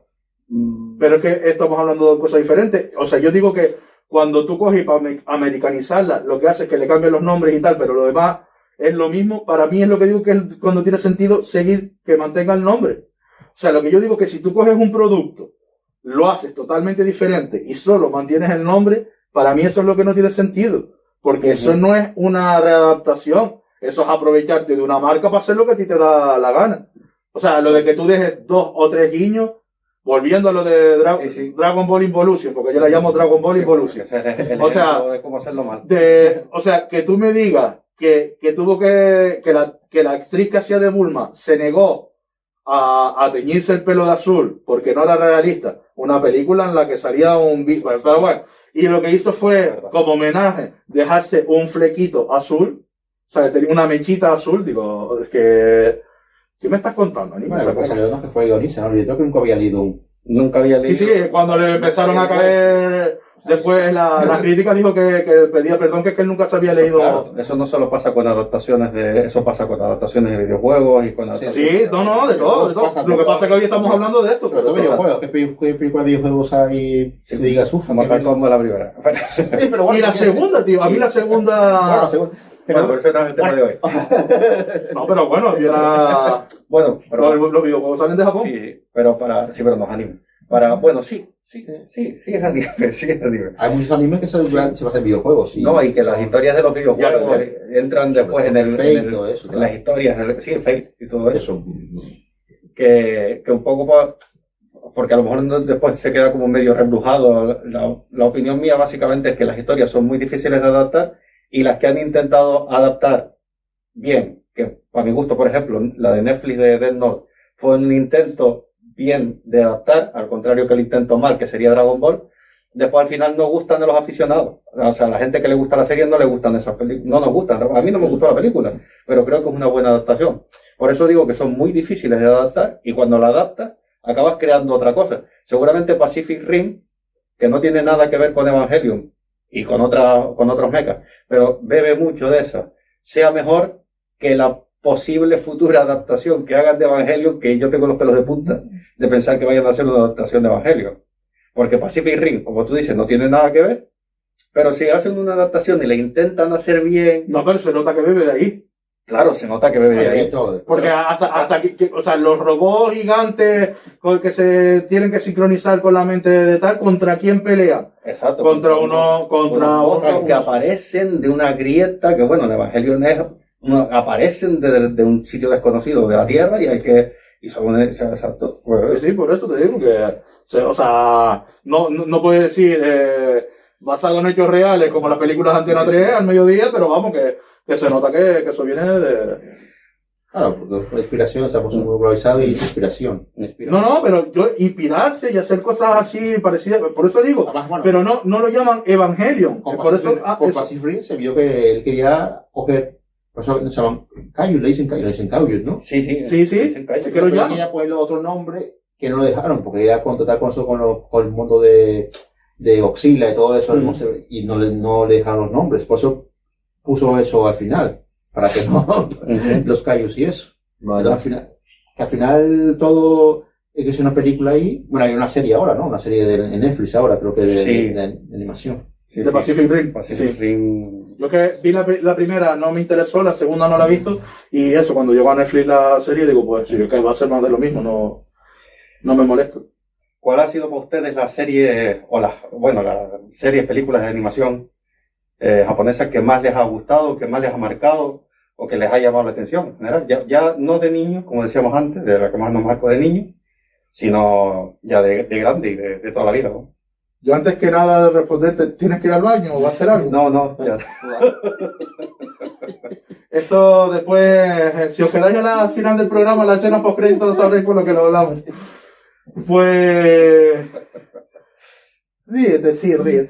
Pero es que estamos hablando de cosas diferentes. O sea, yo digo que cuando tú coges para americanizarla, lo que hace es que le cambien los nombres y tal, pero lo demás es lo mismo. Para mí es lo que digo que es cuando tiene sentido seguir que mantenga el nombre. O sea, lo que yo digo que si tú coges un producto, lo haces totalmente diferente y solo mantienes el nombre, para mí eso es lo que no tiene sentido. Porque eso no es una readaptación. Eso es aprovecharte de una marca para hacer lo que a ti te da la gana. O sea, lo de que tú dejes 2 o 3 guiños, volviendo a lo de Sí. Dragon Ball Involution, porque yo la llamo Dragon Ball Involution. Ese es el O sea, ejemplo de cómo hacerlo mal. O sea, que tú me digas que tuvo que la actriz que hacía de Bulma se negó a teñirse el pelo de azul porque no era realista. Una película en la que salía un bicho, pero bueno. Y lo que hizo fue, como homenaje, dejarse un flequito azul. O sea, tenía una mechita azul. Digo, es que, ¿qué me estás contando, Nico? Bueno, O sea, lo que salió, ¿no? Que fue guionista, ¿no? Yo creo que nunca había leído un. Nunca había leído. sí, cuando le empezaron a caer, Después la crítica dijo que pedía perdón, que él nunca se había leído. Claro, eso no solo pasa con adaptaciones eso pasa con adaptaciones de videojuegos y con Sí, no, de todo. Lo que pasa es que hoy estamos hablando de esto. Pero Pero, todo videojuegos, ¿qué película de videojuegos hay que digas, uff? Mortal Kombat la primera. y la segunda, tío, a mí la segunda... Bueno, la segunda. Bueno, pero ese no es el tema de hoy. No, pero bueno, había una... Bueno, pero Los videojuegos salen de Japón. sí, pero nos anime. Bueno, sí es anime, sí es anime. Hay muchos animes que se basan en videojuegos. Sí. No, y que las historias de los videojuegos entran después en Fate y todo eso, en las historias, sí, en Fate y todo eso. Eso. Que un poco porque a lo mejor después se queda como medio rebrujado. La opinión mía básicamente es que las historias son muy difíciles de adaptar y las que han intentado adaptar bien, que para mi gusto, por ejemplo, la de Netflix de Death Note fue un intento bien de adaptar, al contrario que el intento mal, que sería Dragon Ball. Después al final no gustan de los aficionados. O sea, a la gente que le gusta la serie no le gustan esas películas. No nos gustan. A mí no me gustó la película, pero creo que es una buena adaptación. Por eso digo que son muy difíciles de adaptar y cuando la adaptas acabas creando otra cosa. Seguramente Pacific Rim, que no tiene nada que ver con Evangelion y con otros mechas, pero bebe mucho de esa, sea mejor que la posible futura adaptación que hagan de Evangelion, que yo tengo los pelos de punta de pensar que vayan a hacer una adaptación de Evangelion. Porque Pacific Rim, como tú dices, no tiene nada que ver, pero si hacen una adaptación y la intentan hacer bien... No, pero se nota que bebe de ahí. Claro, se nota que bebe de ahí. Porque hasta o sea, los robots gigantes con que se tienen que sincronizar con la mente de tal, ¿contra quién pelean? Contra otros que aparecen de una grieta, que bueno, en Evangelion aparecen de un sitio desconocido de la Tierra y son exacto. Pues, sí, por eso te digo que, o sea, no puedes decir, basado en hechos reales como las películas de Antena 3 al mediodía, pero vamos, que se nota que eso viene de... Claro, porque inspiración, estamos muy globalizados y inspiración. No, pero inspirarse y hacer cosas así parecidas, por eso digo, además, bueno, pero no lo llaman Evangelion. Por eso, Pacific Rim se vio que él quería coger, por eso se llaman Kaiju, le dicen Kaiju, ¿no? Sí, es que lo llaman. Quería ponerle otro nombre que no lo dejaron, porque quería contratar con el mundo de Godzilla y todo eso, y no le dejaron los nombres, por eso puso eso al final, para que no los Kaijus y eso. Vale. Al final todo que es una película ahí, bueno, hay una serie ahora, ¿no? Una serie en Netflix ahora, creo que de animación. Sí, de Pacific Rim. Pacific Rim. Yo que vi la primera, no me interesó, la segunda no la he visto, y eso, cuando llegó a Netflix la serie, digo, pues sí, que va a ser más de lo mismo, no me molesto. ¿Cuál ha sido para ustedes la serie, las series, películas de animación japonesas que más les ha gustado, que más les ha marcado, o que les ha llamado la atención en general? Ya no de niños, como decíamos antes, de la que más nos marcó de niños, sino ya de grande y de toda la vida, ¿no? Yo antes que nada de responderte, ¿tienes que ir al baño o va a hacer algo? No, ya. Esto después, si os quedáis a la final del programa, la escena post-crédito, sabréis por lo que lo hablamos. Pues... Ríete.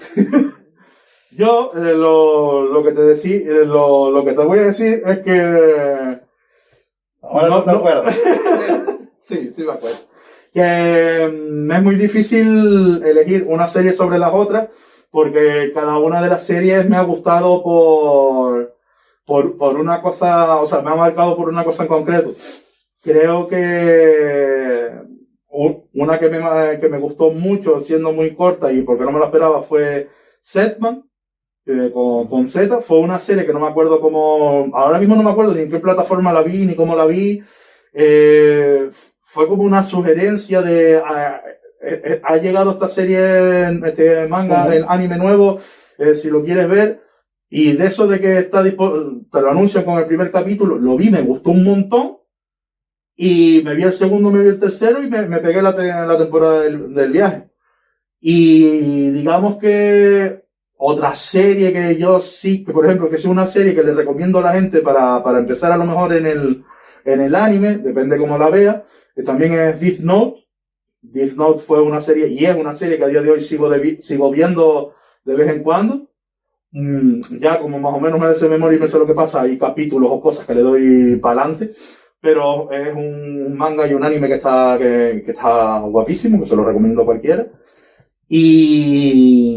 Yo, lo que te decía, lo que te voy a decir es que... Ahora no te acuerdas. Sí, me acuerdo. Que me es muy difícil elegir una serie sobre las otras, porque cada una de las series me ha gustado por una cosa, o sea, me ha marcado por una cosa en concreto. Creo que una que me gustó mucho, siendo muy corta y porque no me la esperaba, fue Setman, con Z. Fue una serie que no me acuerdo cómo, ahora mismo no me acuerdo ni en qué plataforma la vi, ni cómo la vi. Fue como una sugerencia de ha llegado esta serie, este manga, el anime nuevo, si lo quieres ver, y de eso de que te lo anuncian con el primer capítulo, lo vi, me gustó un montón, y me vi el segundo, me vi el tercero, y me pegué la temporada del viaje. Y digamos que otra serie que yo sí, que por ejemplo, que es una serie que le recomiendo a la gente para empezar a lo mejor en el anime, depende cómo la vea, que también es Death Note. Death Note fue una serie, y es una serie que a día de hoy sigo viendo de vez en cuando. Ya como más o menos me hace memoria y me sé lo que pasa, hay capítulos o cosas que le doy para adelante, pero es un manga y un anime que está guapísimo, que se lo recomiendo a cualquiera. Y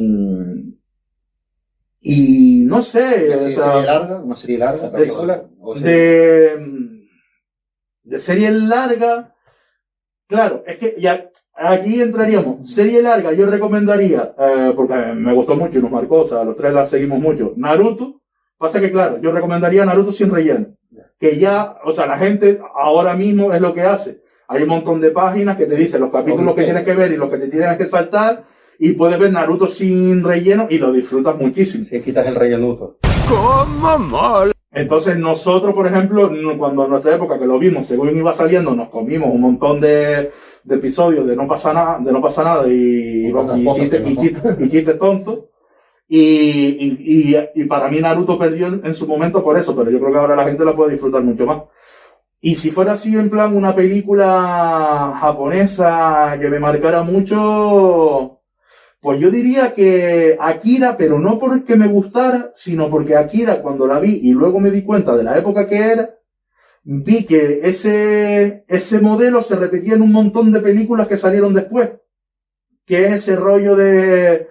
no sé, o sea, una serie larga, película, o serie. De serie larga, claro, es que ya aquí entraríamos. Serie larga, yo recomendaría, porque me gustó mucho y nos marcó, o sea, los tres la seguimos mucho. Naruto, pasa que claro, yo recomendaría Naruto sin relleno. Que ya, o sea, la gente ahora mismo es lo que hace. Hay un montón de páginas que te dicen los capítulos que tienes que ver y los que te tienes que saltar, y puedes ver Naruto sin relleno y lo disfrutas muchísimo. Si quitas el rellenuto. ¡Cómo mola! Entonces nosotros, por ejemplo, cuando en nuestra época que lo vimos, según iba saliendo, nos comimos un montón de episodios de no pasa nada y chistes tontos. Y para mí Naruto perdió en su momento por eso, pero yo creo que ahora la gente la puede disfrutar mucho más. Y si fuera así en plan una película japonesa que me marcara mucho, pues yo diría que Akira, pero no porque me gustara, sino porque Akira, cuando la vi y luego me di cuenta de la época que era, vi que ese modelo se repetía en un montón de películas que salieron después. Que es ese rollo de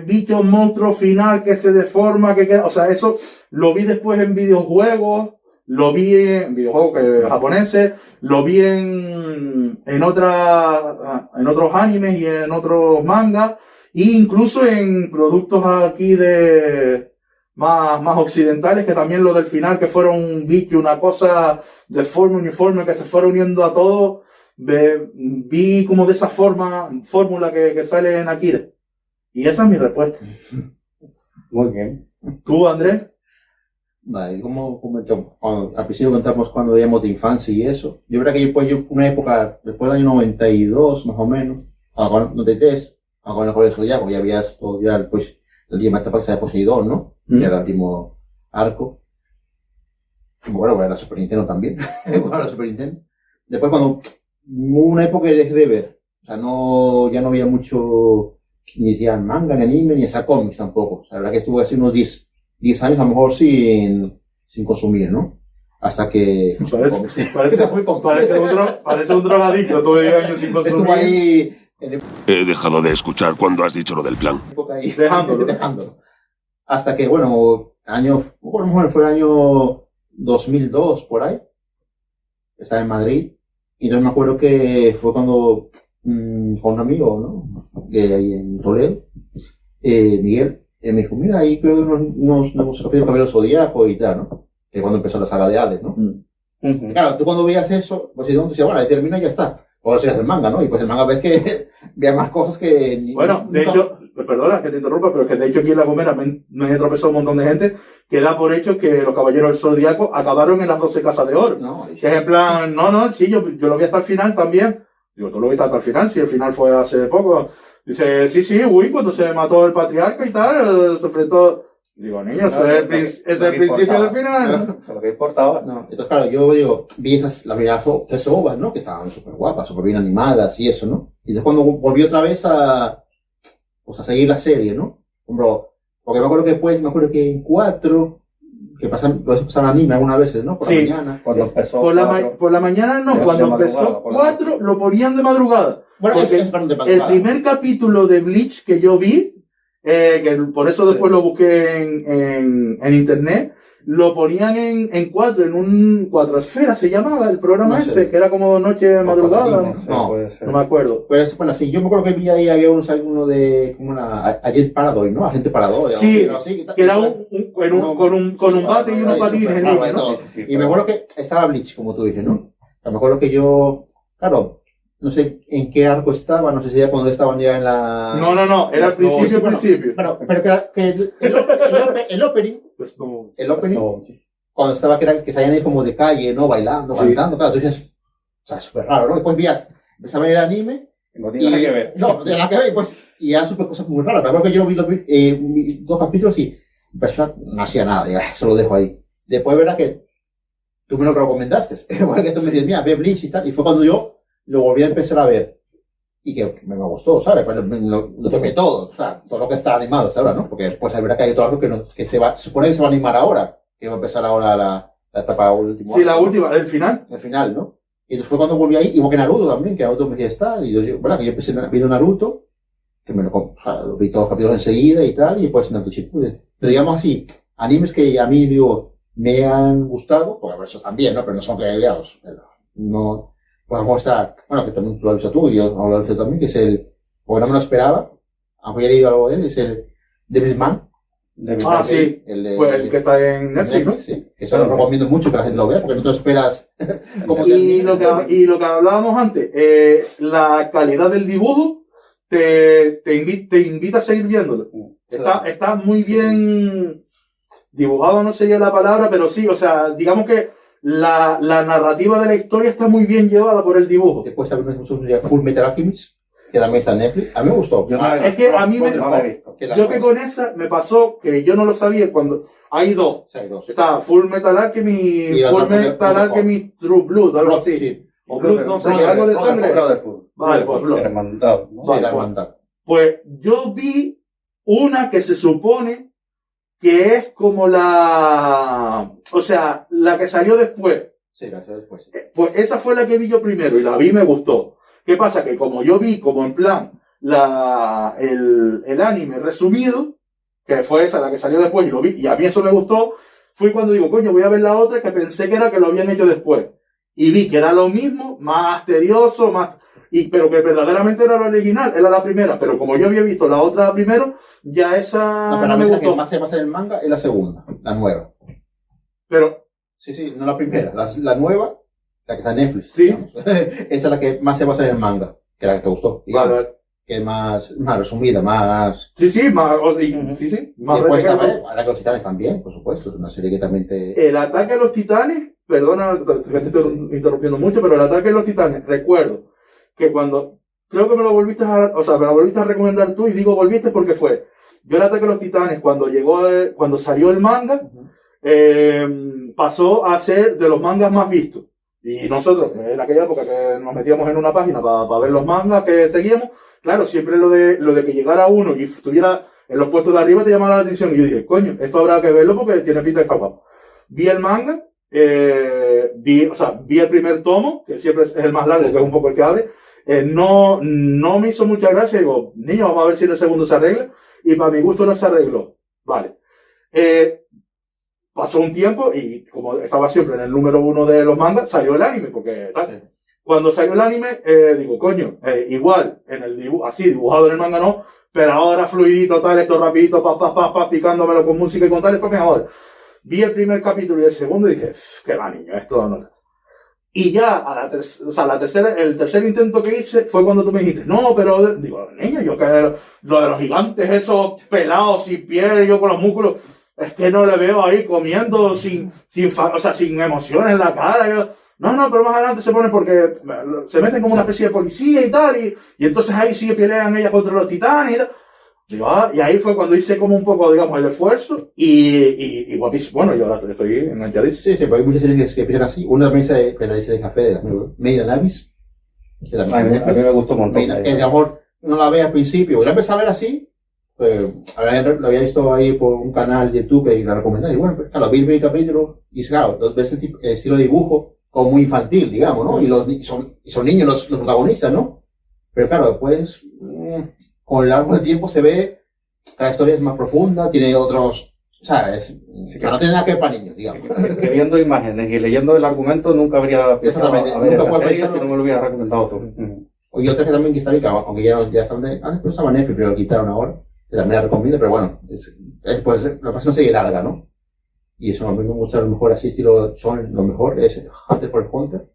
bicho monstruo final que se deforma, o sea, eso lo vi después en videojuegos, lo vi en videojuegos japoneses, lo vi en otros animes y en otros mangas, e incluso en productos aquí más occidentales, que también lo del final, que fueron un bicho, una cosa de forma uniforme que se fuera uniendo a todo, vi como de esa fórmula que sale en Akira. Y esa es mi respuesta. Muy bien. ¿Tú, Andrés? Vale, al principio contamos cuando veíamos de infancia y eso. Yo creo que yo una época, después del año 92, más o menos, 93, con el Joven Zodiaco, ya habías todo ya, pues, el día más tarde que se había Poseidón, ¿no? Que era el último arco. Bueno, era la Super Nintendo también. La Super Nintendo. Después cuando hubo una época que dejé de ver. O sea, ya no había mucho, ni siquiera manga, ni anime, ni esa cómics tampoco. O sea, la verdad que estuve así unos 10 años a lo mejor sin consumir, ¿no? Hasta que... Parece un drogadicto, todo el año sin consumir. Estuvo ahí... He dejado de escuchar cuando has dicho lo del plan. Ahí, dejándolo. Hasta que, bueno, fue el año 2002, por ahí. Estaba en Madrid. Y entonces me acuerdo que fue cuando con un amigo, ¿no? Que ahí en Toledo, Miguel, me dijo, mira, ahí creo que unos capítulos Caballero Zodíaco y tal, ¿no? Que cuando empezó la saga de Hades, ¿no? Y claro, tú cuando veías eso, pues decías, bueno, ahí termina y ya está. O lo sigas el manga, ¿no? Y pues el manga ves que veas más cosas que... Bueno, de hecho, perdona que te interrumpa, pero es que de hecho aquí en La Gomera me he tropezado un montón de gente que da por hecho que los Caballeros del Zodíaco acabaron en las 12 casas de oro. No, que es en plan, sí, yo lo vi hasta el final también. Digo, tú lo viste hasta el final, si el final fue hace poco. Dice, sí, cuando se mató el patriarca y tal, se enfrentó... Digo, niño, es el principio del final. Lo que importaba. No. Entonces, claro, yo digo, vi las primeras 3 ovas, ¿no? Que estaban súper guapas, súper bien animadas y eso, ¿no? Y después cuando volví otra vez a seguir la serie, ¿no? Porque me acuerdo que en 4, que pasaban anime algunas veces, ¿no? Por la mañana. Cuando empezó por la mañana no, cuando empezó 4 lo ponían de madrugada. Bueno, porque de madrugada. El primer capítulo de Bleach que yo vi, que por eso después lo busqué en internet, lo ponían en 4, en un 4 esferas se llamaba el programa ese, que era como noche madrugada. No me acuerdo. Pues bueno, sí, yo me acuerdo que vi ahí, había uno de, como una, Agent Paradoid, ¿no? Agente Paradoid. Sí, que era con un bate y unos patines, ¿no? Y me acuerdo que estaba Bleach, como tú dices, ¿no? Me acuerdo que yo, claro, no sé en qué arco estaba, no sé si ya cuando estaban ya en la... No, era al principio. Bueno, pero que el opening, cuando estaba que salían ahí como de calle, ¿no? Bailando, cantando, claro, tú dices, o sea, súper raro, ¿no? Después empezaba a ver el anime. No tiene nada que ver. No tiene nada que ver, pues, y eran súper cosas muy raras. Me acuerdo que yo vi 2 capítulos y no hacía nada, y eso lo dejo ahí. Después verás que tú me lo recomendaste, que tú me dices, mira, ve Bleach y tal, y fue cuando yo lo volví a empezar a ver y que me gustó, ¿sabes? Pues lo tomé todo, o sea, todo lo que está animado hasta ahora, ¿no? Porque después es verdad que hay otro algo que se supone que se va a animar ahora, que va a empezar ahora la etapa última. Sí, la última, el final. El final, ¿no? Y entonces fue cuando volví ahí, igual que Naruto también, que Naruto me decía estar, y ¿verdad? Que yo empecé viendo Naruto, que o sea, lo vi todos los capítulos enseguida y tal, y después Naruto Shippuden. Pero digamos así, animes que a mí, digo, me han gustado, porque a ver, esos también, ¿no? Pero no son peleados. No, podemos estar, bueno, que también lo has visto tú, y yo lo he visto también, que es porque no me lo esperaba, aunque ya he leído algo de él, es el Devilman. Sí, pues el que está en Netflix, ¿no? Sí, eso lo recomiendo mucho que la gente lo vea, porque no te lo esperas. Y lo que hablábamos antes, la calidad del dibujo te invita a seguir viéndolo. Está muy bien dibujado, no sería la palabra, pero sí, o sea, digamos que la narrativa de la historia está muy bien llevada por el dibujo. Después también me Full Metal Alchemist, que también está en Netflix. A mí me gustó. Es que a mí yo que con esa me pasó que yo no lo sabía cuando hay dos. Sí, hay dos. Está Full Metal Alchemist y Full Metal Alchemist True Blood, algo así. Sí. O Blood, no sé, algo de sangre. Vale, pues Blood. Hermandad, ¿no? Sí, la hermandad. Pues yo vi una que se supone que es como o sea, la que salió después. Sí, la salió después. Pues esa fue la que vi yo primero y la vi y me gustó. ¿Qué pasa? Que como yo vi como en plan el anime resumido, que fue esa la que salió después y lo vi, y a mí eso me gustó, fue cuando digo, coño, voy a ver la otra que pensé que era que lo habían hecho después. Y vi que era lo mismo, más tedioso, pero que verdaderamente era lo original, era la primera. Pero como yo había visto la otra primero, ya esa No, pero no me la gustó. que más se basa en el manga es la segunda, la nueva. Pero, Sí, no la primera, la nueva, la que está en Netflix. Sí. Digamos. Esa es la que más se basa en el manga, que la que te gustó, digamos. vale. Que es más resumida, más... Sí, más, sí, más Después reflejado. también, Ataque a los Titanes también, por supuesto, es una serie que también te... El ataque a los titanes, perdona que te estoy interrumpiendo mucho, pero el ataque a los titanes, recuerdo que creo que me lo volviste a recomendar tú, y digo volviste porque fue, yo el ataque a los titanes, cuando salió el manga, pasó a ser de los mangas más vistos. Y nosotros, en aquella época que nos metíamos en una página para ver los mangas que seguíamos, claro, siempre lo de que llegara uno y estuviera en los puestos de arriba te llamaba la atención. Y yo dije, coño, esto habrá que verlo porque tiene pinta de estar guapo. Vi el manga, vi el primer tomo, que siempre es el más largo, que es un poco el que abre. No me hizo mucha gracia. Digo, niño, vamos a ver si en el segundo se arregla. Y para mi gusto no se arregló. Vale. Pasó un tiempo y como estaba siempre en el número 1 de los mangas, salió el anime, porque tal. Sí. Cuando salió el anime, digo, coño, igual, en el dibujo, así, dibujado en el manga no, pero ahora fluidito, tal, esto rapidito, picándomelo con música y con tal, esto mejor. Vi el primer capítulo y el segundo y dije, qué va, niño, esto no. Y ya, el tercer intento que hice fue cuando tú me dijiste, no, pero, digo, niño, yo que lo de los gigantes, esos pelados, sin piel, yo con los músculos, es que no le veo ahí comiendo sin emoción en la cara. Yo, no, pero más adelante se pone porque se meten como una especie de policía y tal, y entonces ahí sí pelean ellas contra los titanes y tal. Digo, y ahí fue cuando hice como un poco, digamos, el esfuerzo, y guapísimo. Bueno, yo ahora estoy enganchadísimo. Sí, pero hay muchas series que empiezan así. Una también es la serie de café de Made in Abyss. A mí me gustó un montón. Que de amor no la ve al principio. Yo la empecé a ver así. Lo había visto ahí por un canal de YouTube y la recomendé. Y bueno, pues, claro, vi el primer capítulo y claro, ves el estilo de dibujo como muy infantil, digamos, ¿no? Y son niños los protagonistas, ¿no? Pero claro, después, con el largo del tiempo se ve que la historia es más profunda, tiene otros... O sea, no tiene nada que ver para niños, digamos. Que viendo imágenes y leyendo el argumento nunca habría pensado a ver esa serie si no me lo hubieras recomendado tú. Y otra que también que está ahí, aunque ya está antes no estaba en Netflix, pero lo quitaron ahora, que también la recomiendo, pero bueno, pues la pasión sigue larga, ¿no? Y eso a mí me gusta, a lo mejor así estilo son lo mejor, es Hunter por Hunter.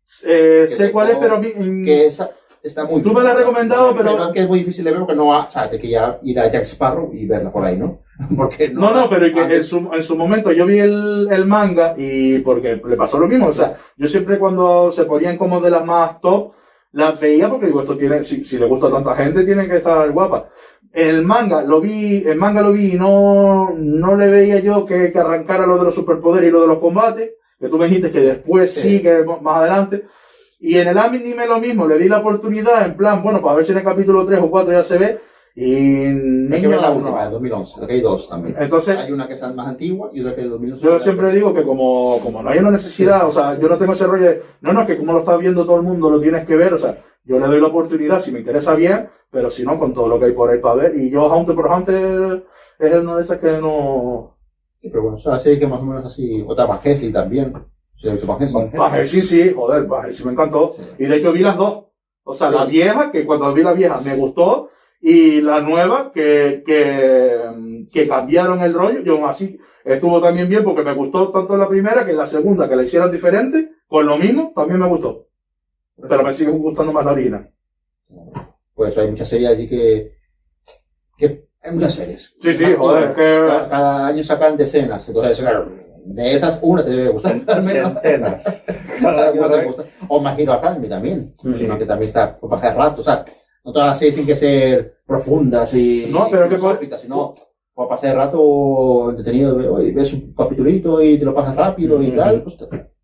Sé cuál es, pero... Que está muy Tú me la has recomendado, pero... es que es muy difícil de ver porque no o sea, te que ya ir a Jack Sparrow y verla por ahí, ¿no? Porque no, pero que en su momento yo vi el manga y porque le pasó lo mismo, o sea, yo siempre cuando se ponían como de las más top, las veía porque digo, esto tiene, si le gusta a tanta gente, tienen que estar guapas. El manga lo vi y no le veía yo que arrancara lo de los superpoderes y lo de los combates, que tú me dijiste que después sí que más adelante. Y en el anime lo mismo, le di la oportunidad en plan, bueno, para ver si en el capítulo 3 o 4 ya se ve, Y Hay que ver la no. última, de 2011, lo que hay dos también. Entonces, Hay una que es más antigua y otra que es de 2011. yo siempre digo que como no hay una necesidad, o sea, yo no tengo ese rollo de, no, es que como lo está viendo todo el mundo lo tienes que ver, o sea, yo le doy la oportunidad si me interesa bien, pero si no, con todo lo que hay por ahí para ver. Y yo, Hunter por Hunter, es una de esas que no... Sí, pero bueno, es una serie que más o menos así, otra Van Helsing también. ¿Se ha visto Van Helsing? Van Helsing sí, joder, Van Helsing me encantó. Sí. Y de hecho vi las dos. O sea, Sí. la vieja, que cuando vi la vieja me gustó, y la nueva, que cambiaron el rollo, y aún así estuvo también bien porque me gustó tanto la primera que la segunda, que la hicieran diferente, con lo mismo, también me gustó. Pero me sigue gustando más la original. Pues hay muchas series allí que hay muchas series. Sí, Más joder, cada año sacan decenas, entonces claro, de esas una te debe gustar al menos. Centenas. Cada una te gusta. O My Hero Academy también, sino que también está por pasar rato, o sea, no todas las series tienen que ser profundas y No, pero que filosóficas, sino por pasar el rato entretenido, oye, ves un capitulito y te lo pasas rápido y tal, pues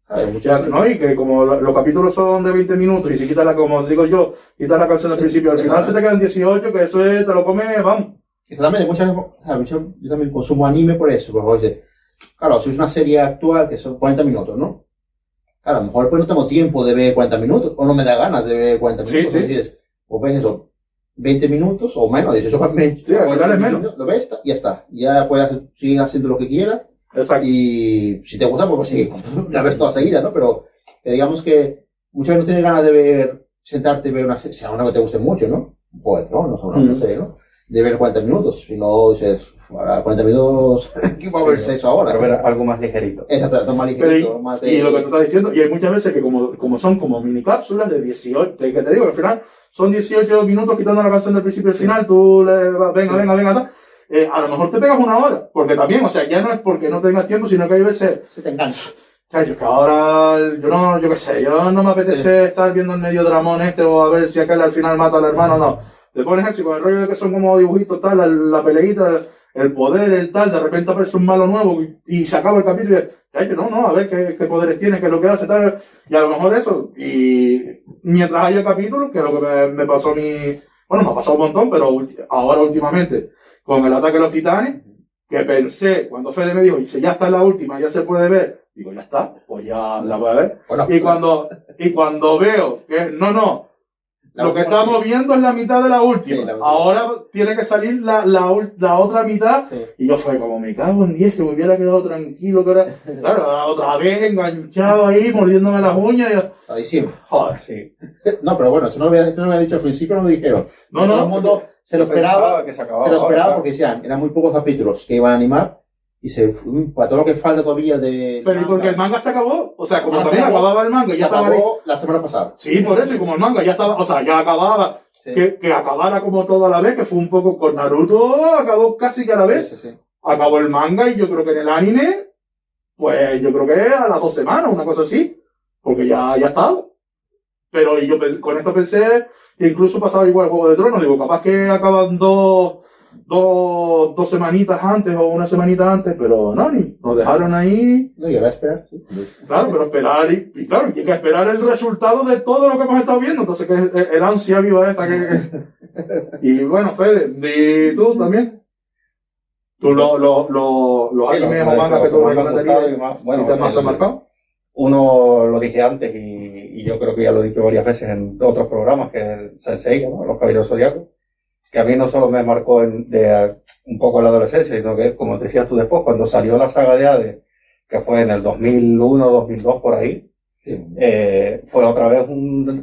hay muchas. No, y que como los capítulos son de 20 minutos y si quitas la, como os digo yo, quitas la canción al principio, al final se te quedan 18, que eso es, te lo comes, vamos. Exactamente, yo también consumo anime por eso, porque oye, claro, si es una serie actual que son 40 minutos, ¿no? Claro, a lo mejor pues no tengo tiempo de ver 40 minutos, o no me da ganas de ver 40 Sí, minutos, sí. entonces, pues ves eso, 20 minutos o menos, 18 para 20, Sí, al final es menos. lo ves y ya está, ya puedes seguir haciendo lo que quieras, Exacto. y si te gusta, pues sigue, la ves toda seguida, ¿no? Pero digamos que muchas veces no tienes ganas de ver, sentarte y ver una serie, sea una que te guste mucho, ¿no? Pues no, no son una serie, ¿no? De ver 40 minutos, si no dices, ahora 40 minutos, ¿qué va a verse eso ahora? Pero ver algo más ligerito. Exacto, más ligerito, más de... Y lo que tú estás diciendo, y hay muchas veces que como son como mini cápsulas de 18, que te digo, al final son 18 minutos quitando la canción del principio y al final, tú le vas, venga, tal. A lo mejor te pegas una hora, porque también, o sea, ya no es porque no tengas tiempo, sino que hay veces, Se te engancha. yo que ahora, yo qué sé, yo no me apetece estar viendo el medio dramón o a ver si aquel al final mata al hermano, no. Te pones así con el rollo de que son como dibujitos, tal, la peleita, el poder, el tal, de repente aparece un malo nuevo y se acaba el capítulo y no, a ver qué poderes tiene, qué es lo que hace, tal, y a lo mejor eso, y mientras haya capítulos, que es lo que me pasó a mí, bueno, me ha pasado un montón, pero ahora últimamente, con el ataque de los titanes, que pensé, cuando Fede me dijo, y si ya está en la última, ya se puede ver, digo, ya está, pues ya la voy a ver, Bueno, y cuando veo que, la lo que última estamos viendo es la mitad de la última. Sí, la última. Ahora tiene que salir la otra mitad. Sí. Y yo fue como, me cago en 10, que me hubiera quedado tranquilo. Que era, claro, otra vez enganchado ahí, mordiéndome las uñas. a diciembre. Joder. Sí. No, pero bueno, eso no lo había dicho al principio, no lo dijeron. No, Todo el mundo se lo esperaba, Que se acababa. se lo esperaba ahora, porque decían, eran muy pocos capítulos que iban a animar y para todo lo que falta todavía de... Pero ¿y porque el manga se acabó? O sea, como El manga también se acabó. acababa el manga y se ya estaba acabó la semana pasada. Sí, por eso, y como el manga ya estaba, o sea, ya acababa, Sí. que acabara como todo a la vez, que fue un poco con Naruto, acabó casi que a la vez. Sí. Acabó el manga y yo creo que en el anime, pues yo creo que a las 2 semanas, una cosa así, porque ya estaba. Pero y yo con esto pensé que incluso pasaba igual Juego de Tronos, digo, capaz que acaban dos semanitas antes o una semanita antes, pero no, nos dejaron ahí. No, y ahora a esperar. Sí. Claro, pero esperar y claro, y hay que esperar el resultado de todo lo que hemos estado viendo, entonces que es el ansia viva esta Y bueno, Fede, ¿y tú también? ¿Tú los Sí, animes lo- o mangas lo que tú que más me ha recomendarías gustado y más, bueno, y te más te han marcado? Uno lo dije antes y yo creo que ya lo he dicho varias veces en otros programas, que es el Sensei, ¿no? Los Caballeros Zodiacos, que a mí no solo me marcó un poco en la adolescencia, sino que, como decías tú después, cuando salió la saga de Hades, que fue en el 2001, 2002, por ahí, Sí. fue otra vez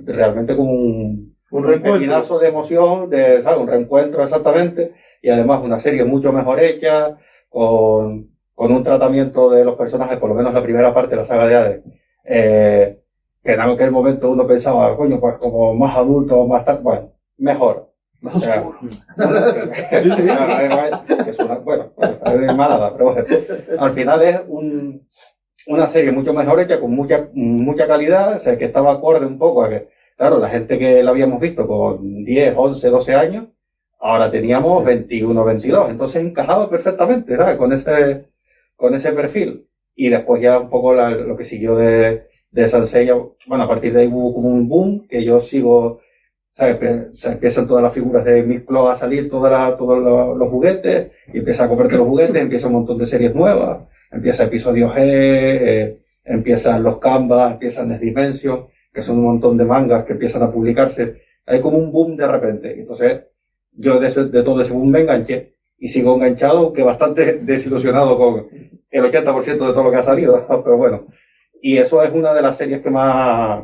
realmente como un reencuentro. pepinazo de emoción, ¿sabes? Un reencuentro exactamente, y además una serie mucho mejor hecha, con un tratamiento de los personajes, por lo menos la primera parte de la saga de Hades, que en aquel momento uno pensaba, coño, pues como más adulto, bueno, mejor. Más oscuro. Sí, sí. Que es es malada, pero bueno, al final es una serie mucho mejor hecha, con mucha calidad, o sea, que estaba acorde un poco a que, claro, la gente que la habíamos visto con 10, 11, 12 años, ahora teníamos 21, 22, entonces encajaba perfectamente, ¿sabes? Con ese perfil. Y después ya un poco lo que siguió de Sansei, bueno, a partir de ahí hubo como un boom, que yo sigo Se empiezan todas las figuras de Micro a salir, todos los juguetes, y empieza a comprarte los juguetes, empieza un montón de series nuevas, empieza Episodio G, empiezan los Canvas, empiezan Next Dimension, que son un montón de mangas que empiezan a publicarse. Hay como un boom de repente. Entonces, yo de todo ese boom me enganché y sigo enganchado, que bastante desilusionado con el 80% de todo lo que ha salido, pero bueno. Y eso es una de las series que más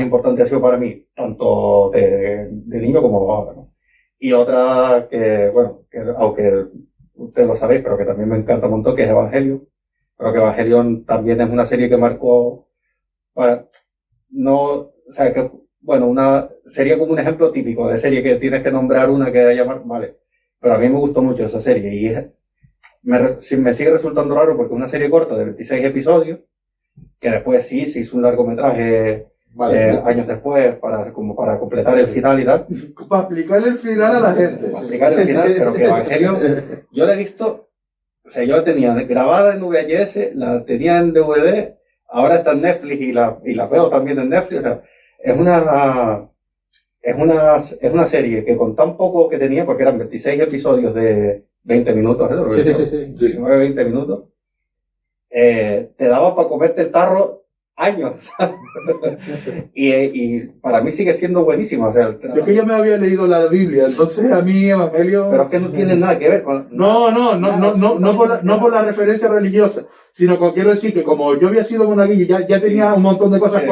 importante ha sido para mí, tanto de niño como ahora, ¿no? Y otra que, bueno, que aunque ustedes lo sabéis, pero que también me encanta un montón, que es Evangelion. Pero que Evangelion también es una serie que marcó sería como un ejemplo típico de serie que tienes que nombrar una que haya vale. Pero a mí me gustó mucho esa serie y me sigue resultando raro porque es una serie corta de 26 episodios, que después sí se hizo un largometraje años después para completar el final y tal. Para explicarle el final a la gente. Para explicar el final, pero que Evangelion, yo la he visto, o sea, yo la tenía grabada en VHS, la tenía en DVD, ahora está en Netflix y la veo también en Netflix. O sea, es una serie que con tan poco que tenía, porque eran 26 episodios de 20 minutos, ¿eh? 19, 20 minutos, te daba para comerte el tarro años. y para mí sigue siendo buenísimo. O sea, yo que ya me había leído la Biblia, entonces a mí Evangelio... Pero es que no tiene nada que ver con... No por la referencia religiosa, sino que quiero decir que como yo había sido monaguillo, ya tenía un montón de cosas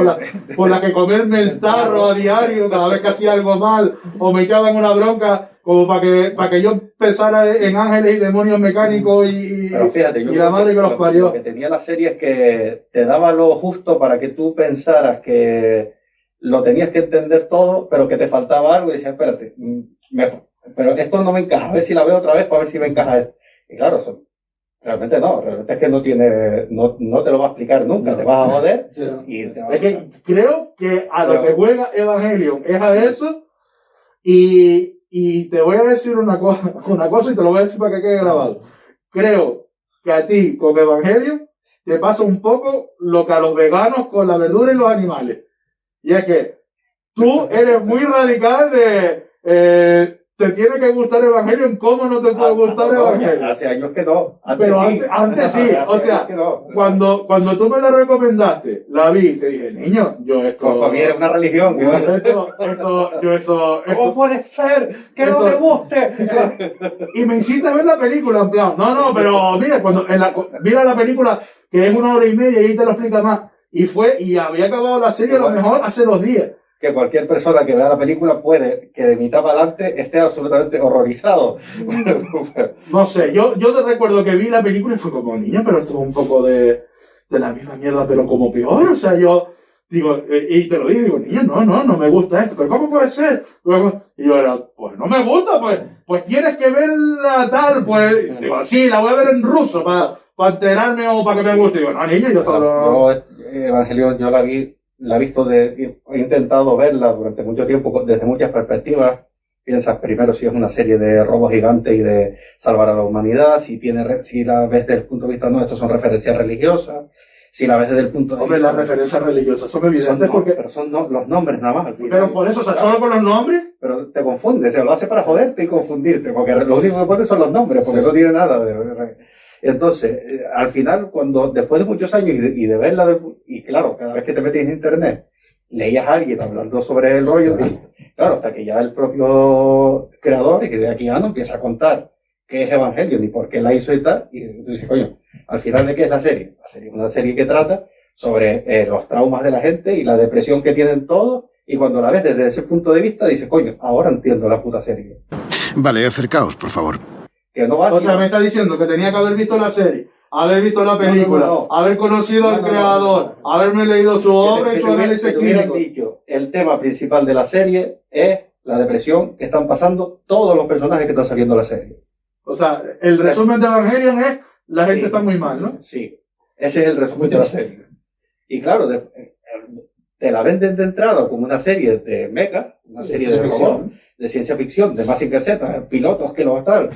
por las que comerme el tarro a diario cada vez que hacía algo mal, o me echaban una bronca, como para que yo pensara en ángeles y demonios mecánicos pero fíjate, yo y la madre que los parió. Lo que tenía la serie es que te daba lo justo para que tú pensaras que lo tenías que entender todo, pero que te faltaba algo y decías, espérate, pero esto no me encaja, a ver si la veo otra vez para ver si me encaja esto. Y claro, realmente es que no te lo va a explicar nunca, te vas a joder. Sí. Es que creo que a lo que juega Evangelion es a eso, y te voy a decir una cosa y te lo voy a decir para que quede grabado. Creo que a ti con Evangelion te pasa un poco lo que a los veganos con la verdura y los animales. Y es que tú eres muy radical de te tiene que gustar Evangelion, ¿cómo no te puede gustar Evangelion? Hace años que no. Pero antes sí, o sea, no. cuando tú me la recomendaste, la vi, te dije, niño, yo esto... Para mí era una religión. ¿Cómo puede ser que no te guste? Y me hiciste ver la película, en plan, no, pero mira, mira la película, que es 1 hora y media y ahí te lo explica más. Y había acabado la serie a lo mejor hace 2 días. Que cualquier persona que vea la película puede que de mitad para adelante esté absolutamente horrorizado. No sé, yo te recuerdo que vi la película y fue como, niño, pero esto es un poco de la misma mierda, pero como peor. O sea, yo digo, y te lo digo, niño, no me gusta esto, pero ¿cómo puede ser? Y yo era, pues no me gusta, pues tienes que verla tal, pues, digo, sí, la voy a ver en ruso para enterarme o para que me guste. Digo, no, niño, yo Evangelion, yo la he visto, he intentado verla durante mucho tiempo desde muchas perspectivas. Piensas primero si es una serie de robos gigantes y de salvar a la humanidad, si la ves desde el punto de vista, no, estos son referencias religiosas, si la ves desde el punto de vista... Hombre, las referencias religiosas son evidentes pero son los nombres nada más al final. Pero por eso, o sea, solo con los nombres... Pero te confunde, o sea, lo hace para joderte y confundirte, porque lo único que pone son los nombres, porque no tiene nada de... Entonces, al final, después de muchos años y de verla, y claro, cada vez que te metes en internet, leías a alguien hablando sobre el rollo, y, claro, hasta que ya el propio creador, Hideaki Anno, empieza a contar qué es Evangelion y por qué la hizo y tal, y tú dices, coño, al final, ¿de qué es la serie? La serie es una serie que trata sobre los traumas de la gente y la depresión que tienen todos, y cuando la ves desde ese punto de vista, dices, coño, ahora entiendo la puta serie. Vale, acercaos, por favor. Que no va, o sea, me está diciendo que tenía que haber visto la serie, haber visto la película, haber conocido al creador, haberme leído su obra y su análisis clínico. Dicho, el tema principal de la serie es la depresión que están pasando todos los personajes que están saliendo de la serie. O sea, el resumen de Evangelion es la gente está muy mal, ¿no? Sí, ese es el resumen de la serie. Y claro, te la venden de entrada como una serie de mecha, una serie de robots, de ciencia ficción, de Mazinger Z, pilotos que lo tal.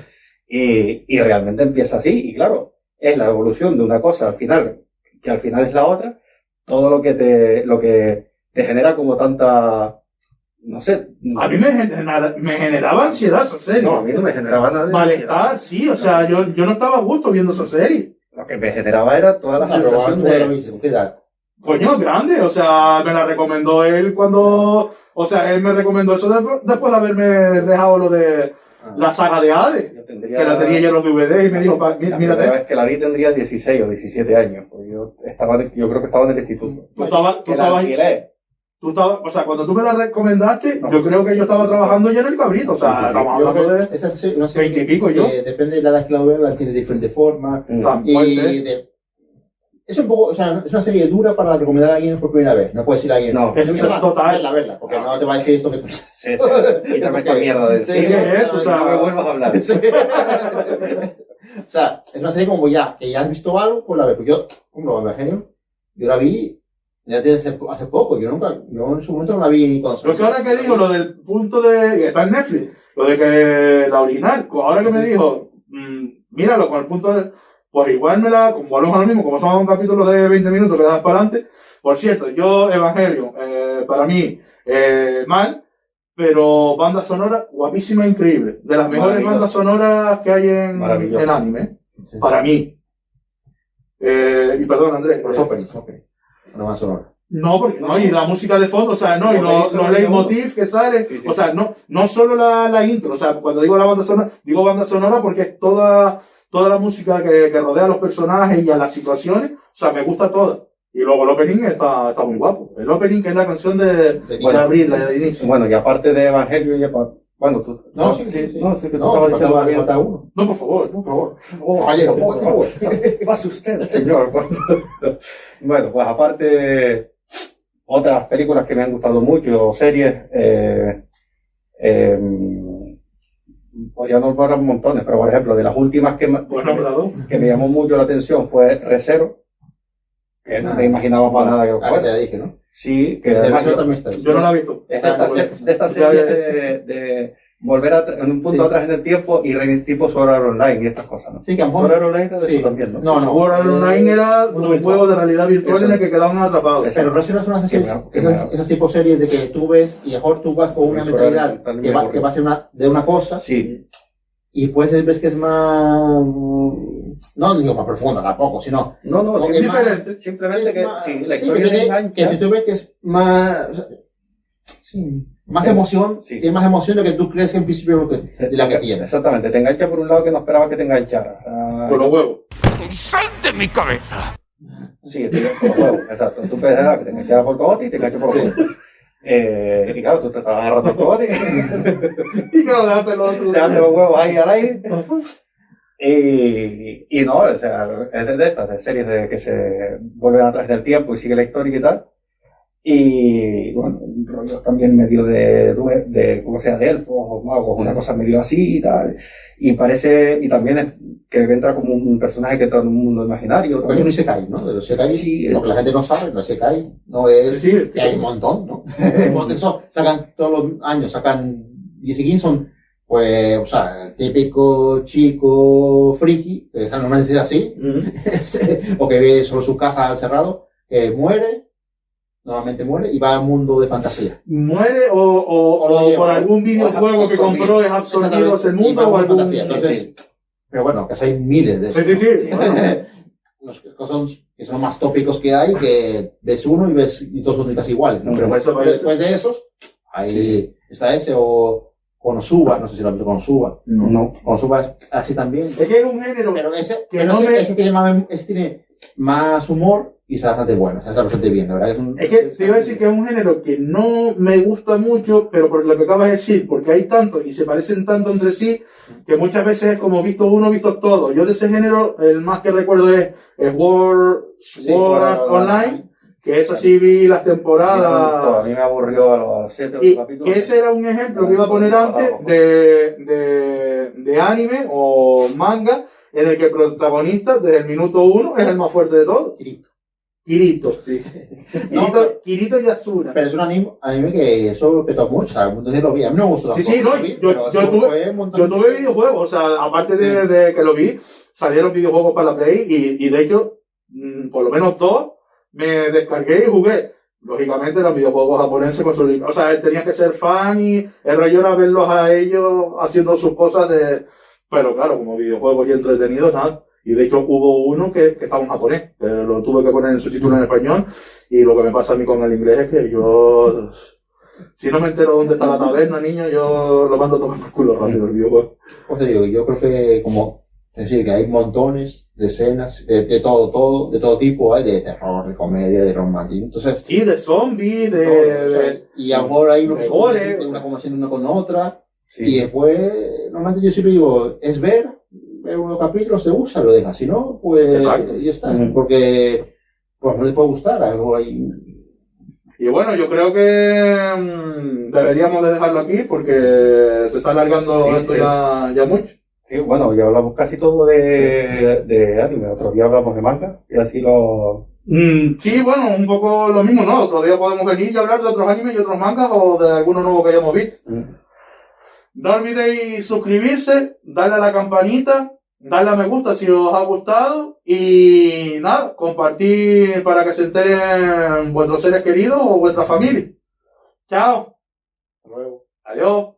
Y realmente empieza así, y claro, es la evolución de una cosa al final, que al final es la otra. Todo lo que te genera como tanta, no sé. A mí me generaba ansiedad esa serie. No, a mí no me generaba nada de Malestar, sí, o sea, yo no estaba a gusto viendo esa serie. Lo que me generaba era toda la sensación ¿Qué de... edad? Coño, grande, o sea, me la recomendó él cuando, o sea, él me recomendó eso después de haberme dejado lo de la saga de Hades, Yo que la tenía ya en los DVD y me dijo, La primera mírate, vez que la vi tendría 16 o 17 años. Porque yo creo que estaba en el instituto. tú estabas, Que la alquilé. o sea, cuando tú me la recomendaste, yo creo que yo estaba trabajando ya en el cabrito, o sea, estamos hablando de Esa es una serie 20 y pico yo. depende de la edad que la veas, la tiene de diferente forma. puede ser. Es un poco, o sea, es una serie dura para recomendar a alguien por primera vez. No puedes decir a alguien, No, es total. verla, porque no te va a decir esto que tú. Sí, sí. Quítame esta mierda de Sí, cine. ¿qué es eso? O sea, no me vuelvas a hablar. Sí. O sea, es una serie como que ya has visto algo, pues la ves. Pues yo, como Evangelio, yo la vi ya desde hace poco. Yo en su momento no la vi cuando Lo que ahora que digo, lo del punto de, que está en Netflix, lo de que la original, ahora que me dijo, míralo con el punto de, pues igual como volvemos a lo mismo, como son un capítulo de 20 minutos que das para adelante. Por cierto, yo, Evangelio, para mí, mal, pero banda sonora guapísima e increíble. De las mejores Maravilloso. bandas sonoras que hay Maravilloso. en anime, Sí. para mí. Y perdón, Andrés. Los openings. Una más sonora. No, porque no, y la música de fondo, o sea, no, y los leitmotiv que salen, Sí, sí. o sea, no solo la intro, o sea, cuando digo la banda sonora, digo banda sonora porque es toda la música que rodea a los personajes y a las situaciones, o sea, me gusta toda. Y luego el opening está muy guapo. El opening, que es la canción de abril, la de inicio. Bueno, y aparte de Evangelio, bueno, tú. No, sí, sí. No, sí, que tú No, estabas diciendo falta bien. uno. No, por favor. Caballero, por favor. Pase usted, señor. Bueno, pues aparte, otras películas que me han gustado mucho, series, podría nombrar montones, pero por ejemplo, de las últimas Pues nombrado. que me llamó mucho la atención fue Recero, que no me imaginaba para nada que lo Ah, que fuera. te dije, ¿no? Sí, que El además tercero también está. Yo no la he visto. de esta serie de volver en un punto Sí. atrás en el tiempo y tipo Sword Art Online y estas cosas, ¿no? Sí, que han Sword Art Online era de Sí. eso también, ¿no? No, no. Sword Art Online era Mundo un virtual. juego de realidad virtual Eso. en el que quedaban atrapados. Eso. Pero Resident son esas series, Que me- esas tipo series de que tú ves y mejor tú vas con una Eso mentalidad era tal- que va a ser de una cosa Sí, y pues ves que es más, no digo más profunda tampoco, sino no, Porque sí, es más- diferente. Simplemente que más, sí, la sí, historia que, te tiene, engancha. que si tú ves que es más, sí, más Sí. emoción, Sí. tiene más emoción de que tú crees que en principio lo que, de la que tienes. Exactamente, te engancha por un lado que no esperaba que te enganchara. Con los huevos. ¡Sal de mi cabeza! Sí, por los huevos, exacto. Tú pensabas que te enganchara por cogote y te engancha por los huevos. Y claro, tú te estabas agarrando el cogote. Y claro, déjate lo otro. Te dan los huevos ahí al aire. Y no, o sea, es de estas, de series de que se vuelven atrás del tiempo y sigue la historia y tal. Y bueno, un rollo también medio de ¿cómo sea? De elfos o magos, una cosa medio así y tal. Y también es que entra como un personaje que entra en un mundo imaginario. Porque es un Isekai, ¿no? De los Isekai, Sí, lo que la gente no sabe, los Isekai no es, Sí, sí. que hay un montón, ¿no? Sacan todos los años, sacan 10 y 15 son, pues, o sea, típico chico friki, que normalmente es así, o que ve solo su casa cerrado, que normalmente muere, y va al mundo de fantasía. Muere o lo lleva, por ¿no? algún videojuego que compró es absorbido ese Y mundo va o a algún... fantasía. Entonces, pero bueno, que hay miles de Sí, esos. sí, sí. Los que son más tópicos que hay, que ves uno y todos son casi iguales, ¿no? Pero Eso después, después de esos, ahí está ese, o Konosuba, no sé si lo han visto Konosuba. No. Konosuba es así también. Es que es un género Pero ese, que pero no ese tiene más humor y está bastante bueno, está bastante bien, la verdad. Es que te iba a decir que es un género que no me gusta mucho, pero por lo que acabas de decir, porque hay tantos y se parecen tanto entre sí, que muchas veces es como visto uno, visto todo. Yo de ese género, el más que recuerdo es Sword Art Online, que eso sí vi las A temporadas. mí me aburrió a los 7 o 8 Y capítulos. que ese era un ejemplo que iba a poner antes de anime o manga, en el que el protagonista, desde el minuto 1, es el más fuerte de todos. Kirito, sí. No, Kirito y Asuna. Pero es un anime que eso petó mucho, o sea, el mundo se lo vi. A mí no me gustó Sí, tampoco. sí, no, lo vi, yo pero eso tuve- fue un montón Yo de- tuve videojuegos, o sea, aparte de que lo vi, salieron videojuegos para la Play y de hecho, por lo menos 2 me descargué y jugué. lógicamente los videojuegos japoneses, pues, o sea, tenías que ser fan y el rollo era verlos a ellos haciendo sus cosas pero claro, como videojuegos y entretenidos, nada. Y de hecho hubo uno que estaba en japonés, que lo tuve que poner en su título en español, y lo que me pasa a mí con el inglés es que yo, si no me entero dónde está la taberna, niño, yo lo mando a tomar por culo rápido el videojuego. Pues te digo, yo creo que es decir, que hay montones de escenas de todo tipo, hay de terror, de comedia, de romanticismo. Entonces, Sí, de zombies, y ahora hay uno que de se gore, una conversación una con otra, Sí. y después, normalmente yo siempre digo, es ver unos capítulos, te gusta, lo dejas, si no, pues Exacto. ya está, Mm. porque pues no le puede gustar, algo ahí. Y bueno, yo creo que deberíamos de dejarlo aquí porque se está alargando Sí, esto sí. ya mucho. Sí, bueno, ya hablamos casi todo de anime. Otro día hablamos de manga y así lo... Sí, bueno, un poco lo mismo, ¿no? Otro día podemos venir y hablar de otros animes y otros mangas o de alguno nuevo que hayamos visto. No olvidéis suscribirse, darle a la campanita, darle a me gusta si os ha gustado y nada, compartir para que se enteren vuestros seres queridos o vuestra familia. Chao. Hasta luego. Adiós.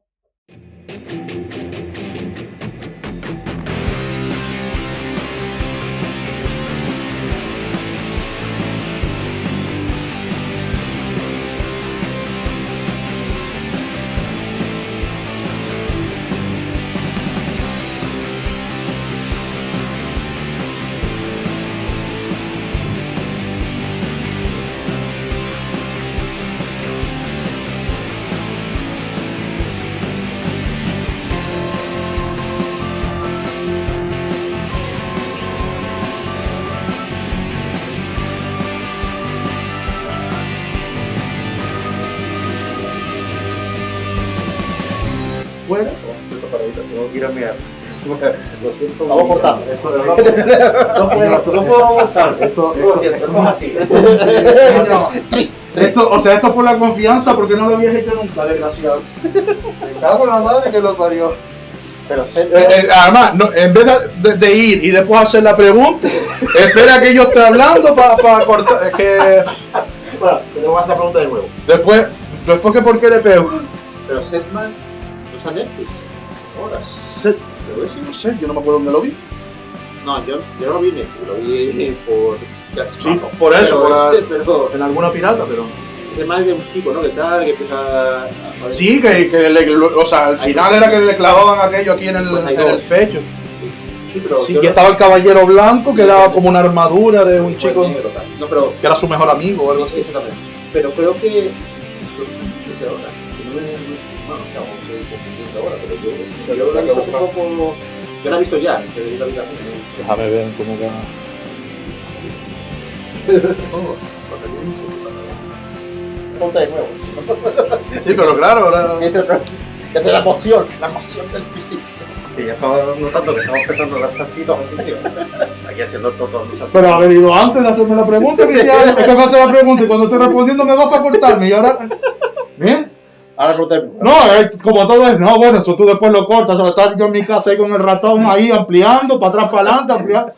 Bueno, tengo que ir a mirar. Lo siento. Vamos a cortar. Esto de no puedo cortar. Esto es así. Esto, o sea, esto por la confianza porque no lo habías hecho nunca, desgraciado. Me cago en la madre que lo parió. Pero sé, Además, no, en vez de ir y después hacer la pregunta, espera que yo esté hablando para cortar. Es que bueno, te voy a hacer la pregunta de nuevo. después que por qué le pego. Pero Setman no está en Netflix. Ahora. Pero eso no sé, yo no me acuerdo dónde lo vi. No, yo lo vi en Netflix, lo vi por... Sí, por eso, pero en alguna pirata, pero. es más de un chico, ¿no? Que tal, que empieza a... Sí, o sea, al final era que le clavaban aquello aquí en el pecho. Sí, pero Sí, que estaba el caballero blanco, que daba como una armadura de un chico Negro, tal. No, pero... que era su mejor amigo o algo así. Exactamente. Pero creo que... Lo que son chicos ahora. Que no me... Bueno, o sea, no estoy confundiendo ahora, pero yo lo he visto hace poco... Yo la he visto ya, que yo la vi también. Déjame ver cómo va. Ponte de nuevo. Sí, pero claro, ahora. Es el que te la emoción del físico. Que ya estaba notando que estamos empezando a dar saltitos así, tío. Aquí haciendo todo. Pero ha venido antes de hacerme la pregunta, Cristiano. Es que me hace la pregunta y cuando estoy respondiendo me vas a cortarme y ahora. ¿Bien? Ahora pregunté. No, como todo es, no, bueno, eso tú después lo cortas, o estar yo en mi casa ahí con el ratón ahí ampliando, para atrás, para adelante, ampliando.